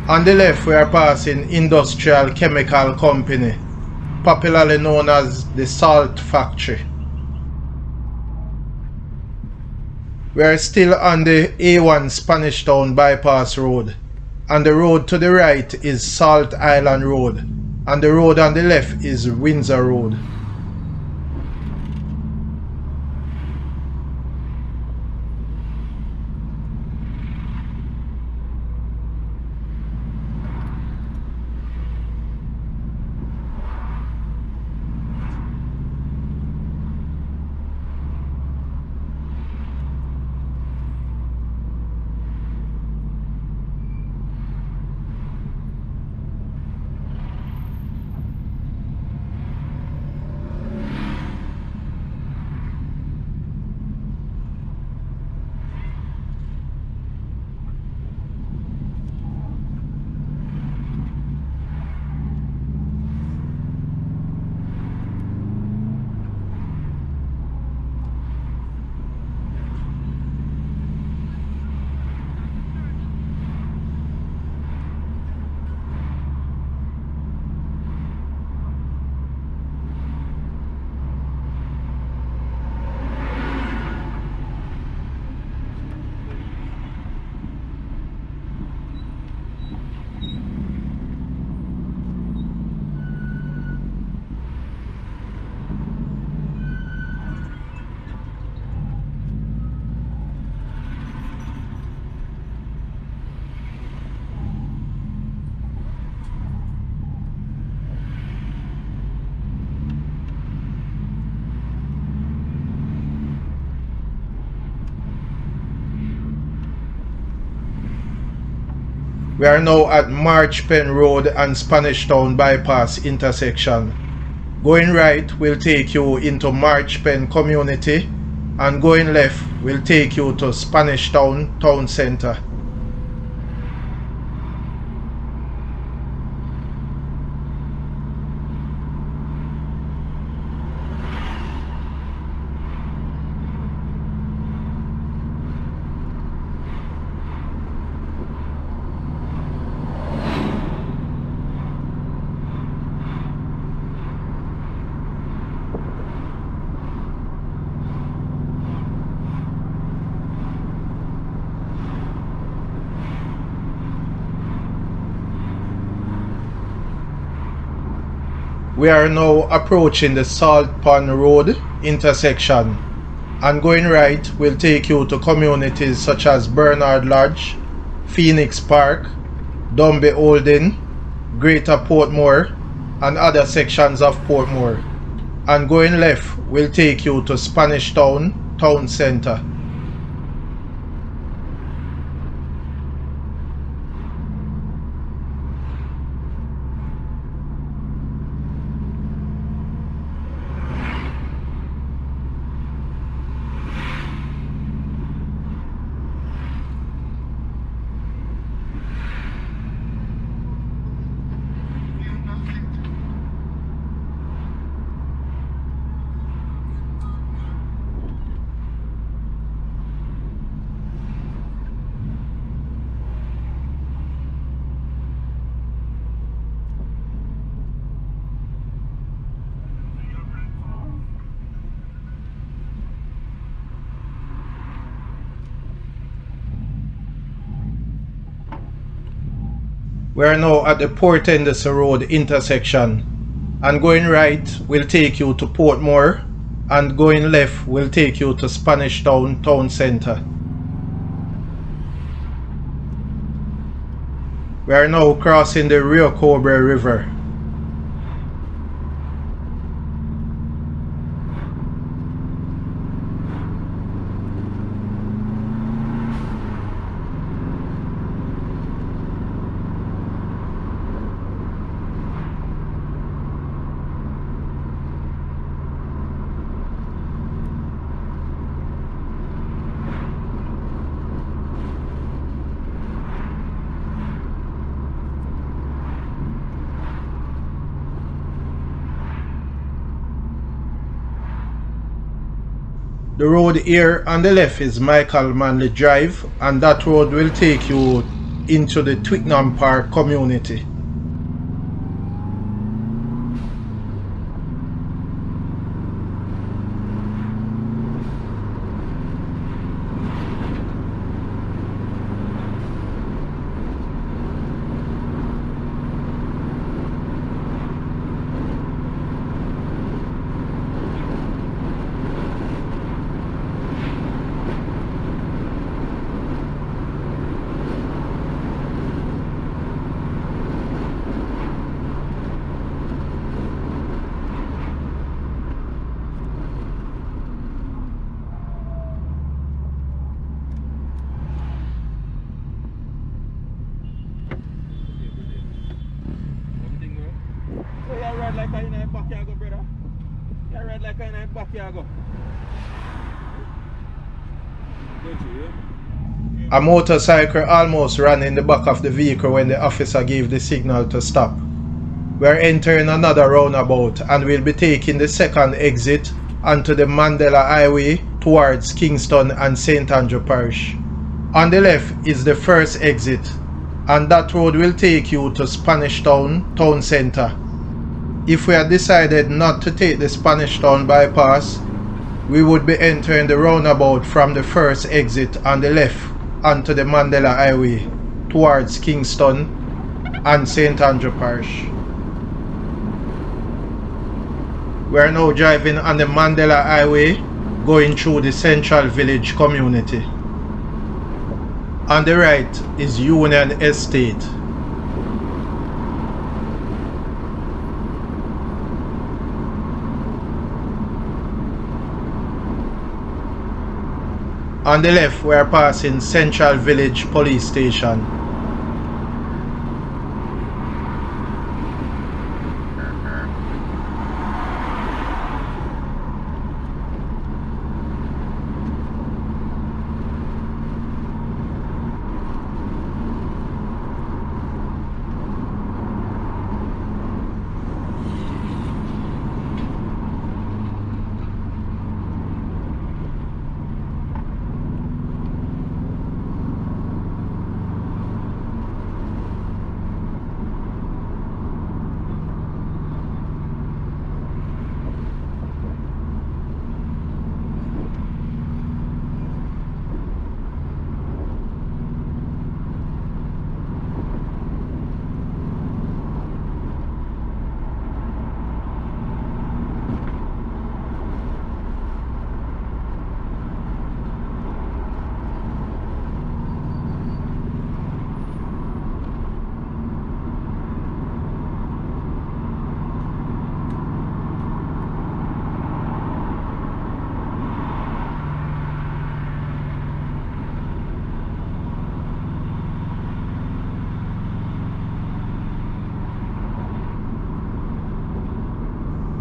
On the left we are passing Industrial Chemical Company, popularly known as the Salt Factory. We are still on the A1 Spanish Town Bypass Road, and the road to the right is Salt Island Road, and the road on the left is Windsor Road. We are now at Marchpen Road and Spanish Town Bypass intersection. Going right will take you into Marchpen Community, and going left will take you to Spanish Town Town Centre. We are now approaching the Salt Pond Road intersection, and going right will take you to communities such as Bernard Lodge, Phoenix Park, Dumby Holding, Greater Portmore, and other sections of Portmore. And going left will take you to Spanish Town Town Centre. We are now at the Port Henderson Road intersection, and going right will take you to Portmore, and going left will take you to Spanish Town Town Centre. We are now crossing the Rio Cobre River. The road here on the left is Michael Manley Drive, and that road will take you into the Twickenham Park community. ride like in a backyard go. A motorcycle almost ran in the back of the vehicle when the officer gave the signal to stop. We are entering another roundabout and will be taking the second exit onto the Mandela Highway towards Kingston and St. Andrew Parish. On the left is the first exit, and that road will take you to Spanish Town Town Centre. If we had decided not to take the Spanish Town bypass, we would be entering the roundabout from the first exit on the left onto the Mandela Highway towards Kingston and St. Andrew Parish. We are now driving on the Mandela Highway going through the Central Village community. On the right is Union Estate. On the left we are passing Central Village Police Station.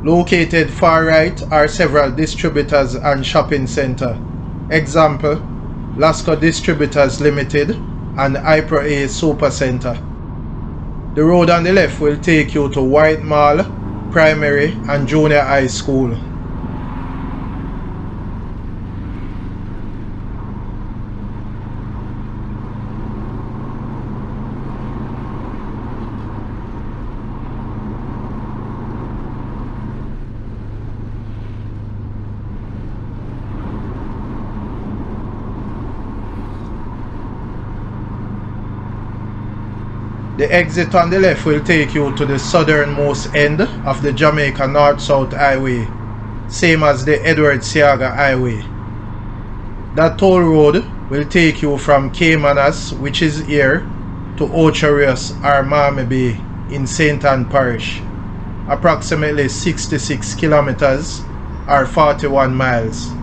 Located far right are several distributors and shopping centre. Example, Lasco Distributors Limited and Hyper A Super Centre. The road on the left will take you to White Mall, Primary and Junior High School. The exit on the left will take you to the southernmost end of the Jamaica North-South Highway, same as the Edward Seaga Highway. That toll road will take you from Caymanas, which is here, to Ocharius or Malmy Bay in St. Ann Parish, approximately 66 kilometers or 41 miles.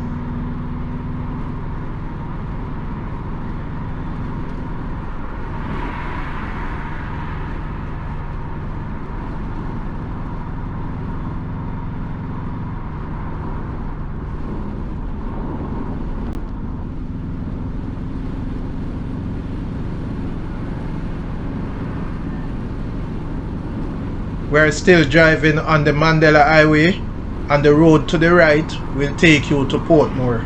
We are still driving on the Mandela Highway and the road to the right will take you to Portmore.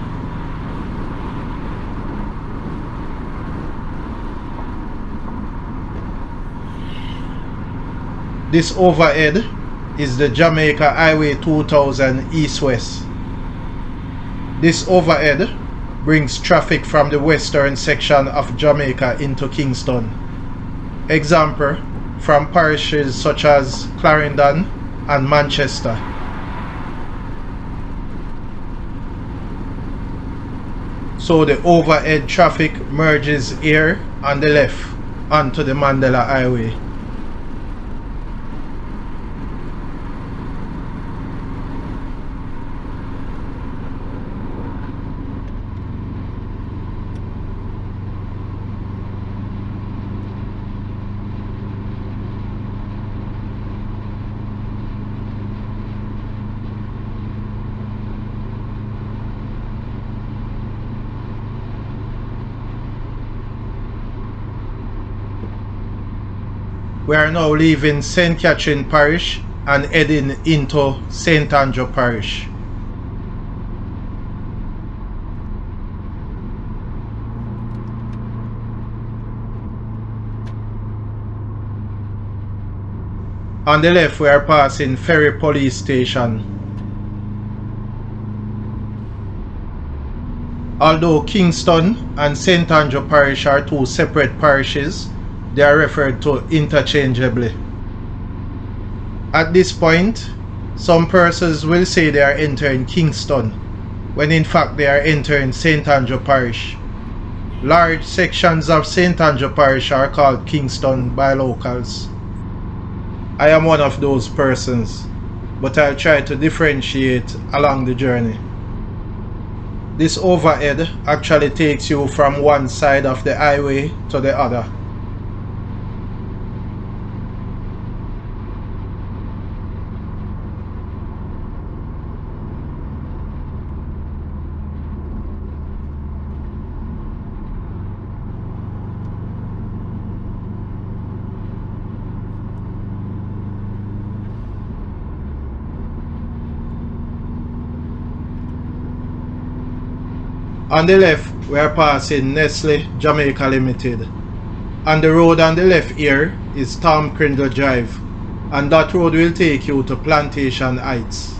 This overhead is the Jamaica Highway 2000 East-West. This overhead brings traffic from the western section of Jamaica into Kingston. Example, from parishes such as Clarendon and Manchester. So the overhead traffic merges here on the left onto the Mandela Highway. We are now leaving St. Catherine Parish and heading into St. Andrew Parish. On the left we are passing Ferry Police Station. Although Kingston and St. Andrew Parish are two separate parishes, they are referred to interchangeably. At this point, some persons will say they are entering Kingston, when in fact they are entering St. Andrew Parish. Large sections of St. Andrew Parish are called Kingston by locals. I am one of those persons, but I'll try to differentiate along the journey. This overhead actually takes you from one side of the highway to the other. On the left, we are passing Nestle Jamaica Limited. And the road on the left here is Tom Crindle Drive, and that road will take you to Plantation Heights.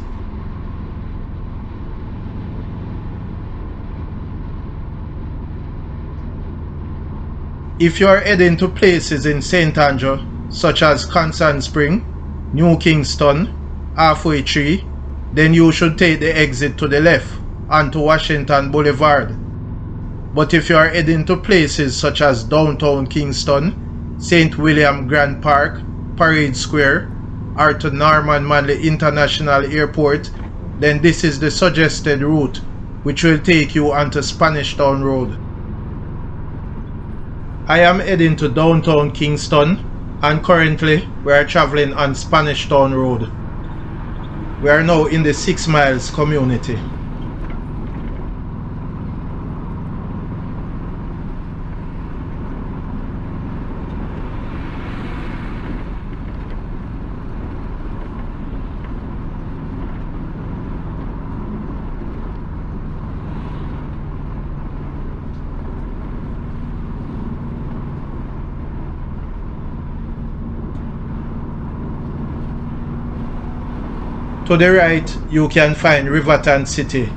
If you are heading to places in St. Andrew, such as Constant Spring, New Kingston, Halfway Tree, then you should take the exit to the left onto Washington Boulevard. But if you are heading to places such as downtown Kingston, St. William Grand Park, Parade Square, or to Norman Manley International Airport, then this is the suggested route, which will take you onto Spanish Town Road. I am heading to downtown Kingston, and currently we are traveling on Spanish Town Road. We are now in the 6 Miles community. To the right, you can find Riverton City,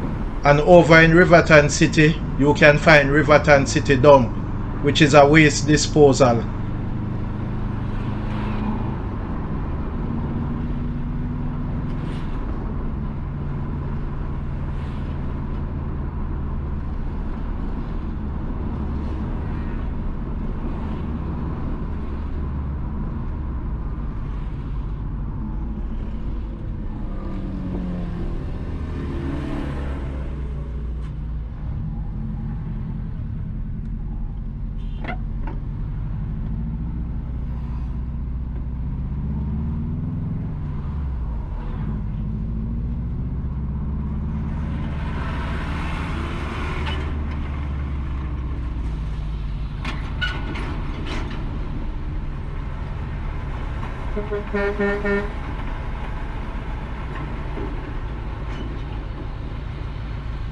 and over in Riverton City, you can find Riverton City Dump, which is a waste disposal.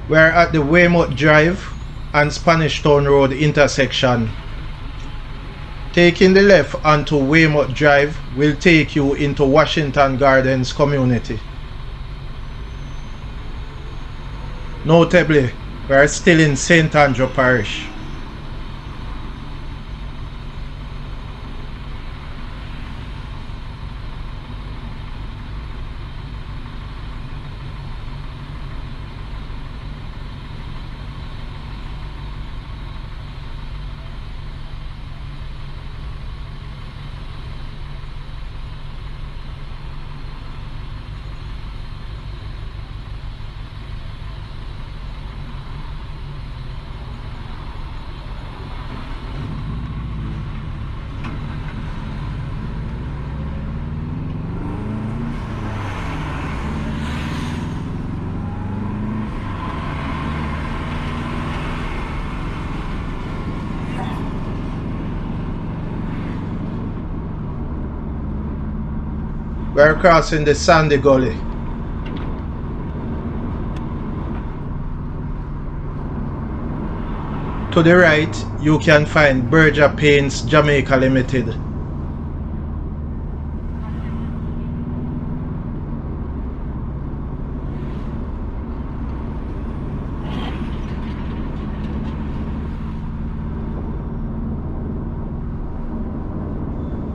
We are at the Weymouth Drive and Spanish Town Road intersection. Taking the left onto Weymouth Drive will take you into Washington Gardens community. Notably, we are still in St. Andrew Parish. We are crossing the Sandy Gully. To the right, you can find Berger Paints Jamaica Limited.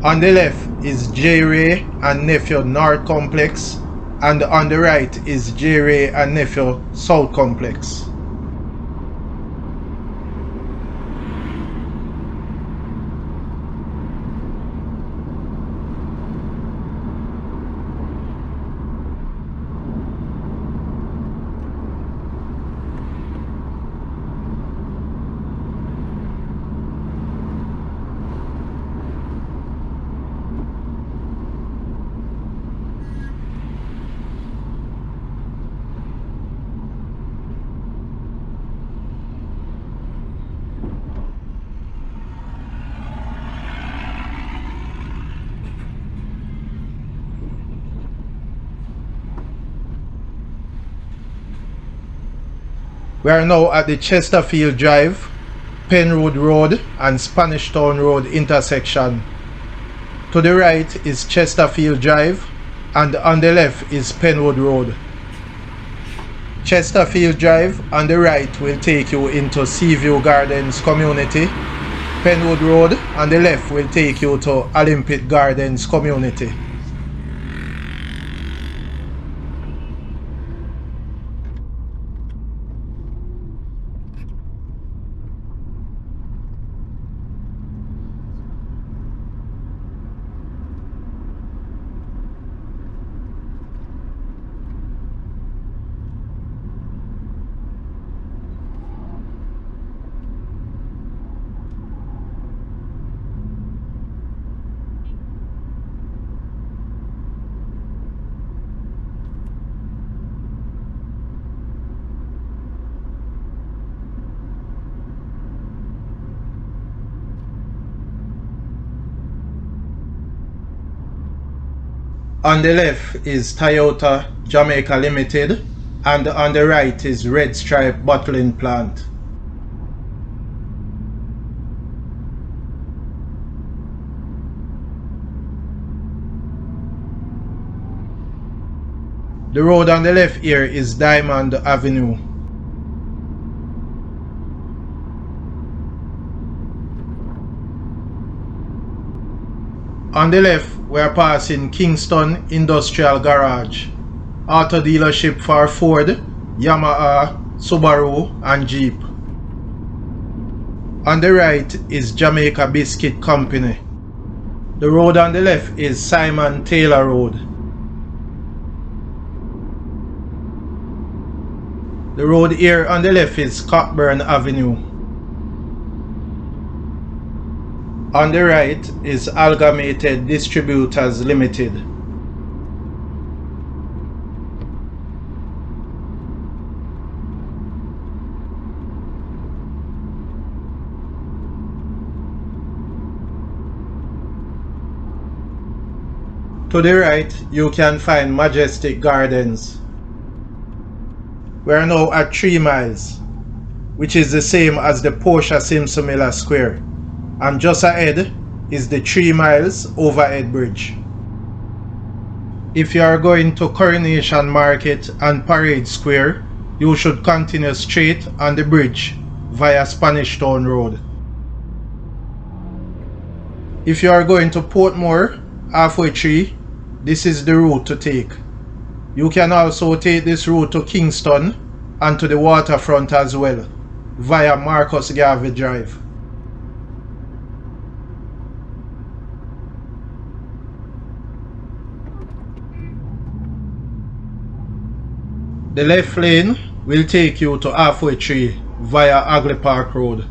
On the left is J. Ray and Nephew North Complex, and on the right is J. Ray and Nephew South Complex. We are now at the Chesterfield Drive, Penwood Road and Spanish Town Road intersection. To the right is Chesterfield Drive and on the left is Penwood Road. Chesterfield Drive on the right will take you into Seaview Gardens community. Penwood Road on the left will take you to Olympic Gardens community. On the left is Toyota Jamaica Limited and on the right is Red Stripe Bottling Plant. The road on the left here is Diamond Avenue. On the left, we are passing Kingston Industrial Garage, auto dealership for Ford, Yamaha, Subaru and Jeep. On the right is Jamaica Biscuit Company. The road on the left is Simon Taylor Road. The road here on the left is Cockburn Avenue. On the right is Amalgamated Distributors Limited. To the right, you can find Majestic Gardens. We are now at 3 miles, which is the same as the Portia Simpson Miller Square. And just ahead is the 3 miles overhead bridge. If you are going to Coronation Market and Parade Square, you should continue straight on the bridge via Spanish Town Road. If you are going to Portmore, halfway tree, this is the route to take. You can also take this route to Kingston and to the waterfront as well, via Marcus Garvey Drive. The left lane will take you to Halfway Tree via Hagley Park Road.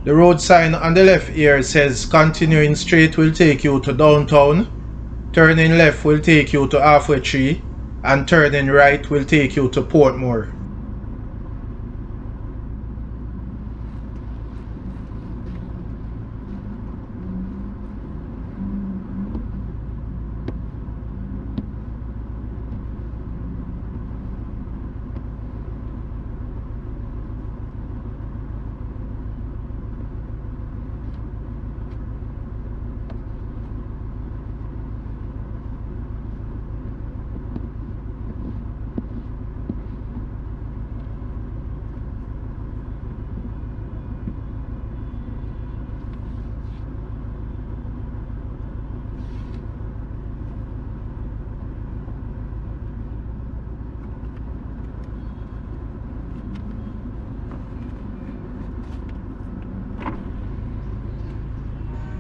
The road sign on the left here says continuing straight will take you to downtown, turning left will take you to Halfway Tree, and turning right will take you to Portmore.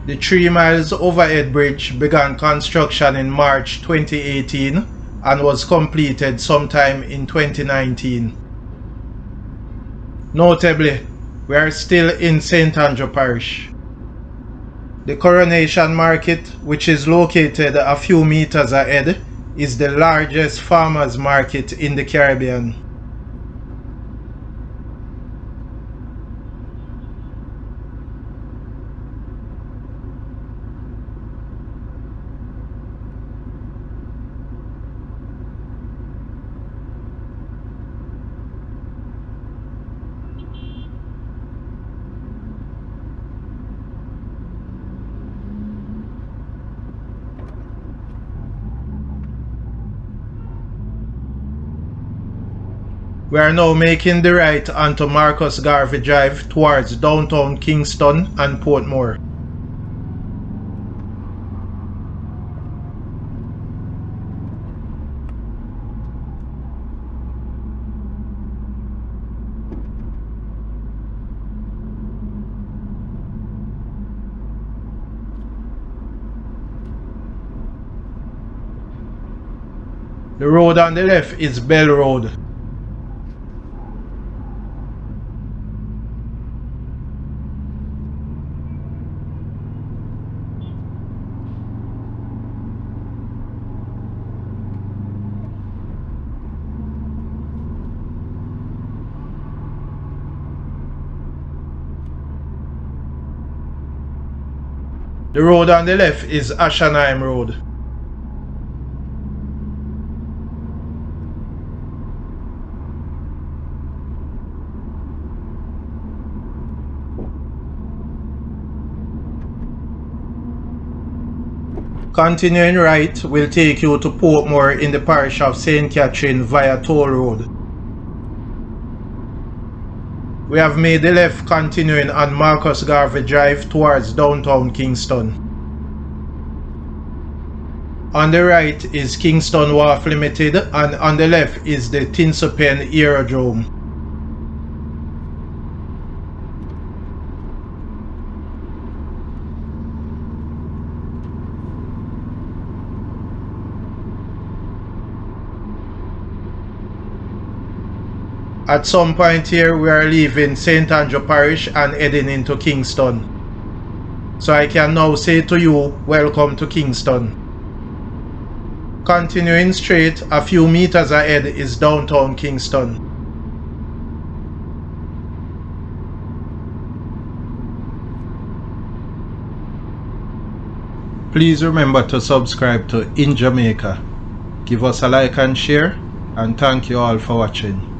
The 3 miles overhead bridge began construction in March 2018 and was completed sometime in 2019. Notably, we are still in St. Andrew Parish. The Coronation Market, which is located a few meters ahead, is the largest farmers market in the Caribbean. We are now making the right onto Marcus Garvey Drive towards downtown Kingston and Portmore. The road on the left is Bell Road. The road on the left is Ashenheim Road. Continuing right will take you to Portmore in the parish of St. Catherine via Toll Road. We have made the left continuing on Marcus Garvey Drive towards downtown Kingston. On the right is Kingston Wharf Limited and on the left is the Tinsopen Aerodrome. At some point here we are leaving St. Andrew Parish and heading into Kingston. So I can now say to you, welcome to Kingston. Continuing straight, a few meters ahead is downtown Kingston. Please remember to subscribe to In Jamaica. Give us a like and share, and thank you all for watching.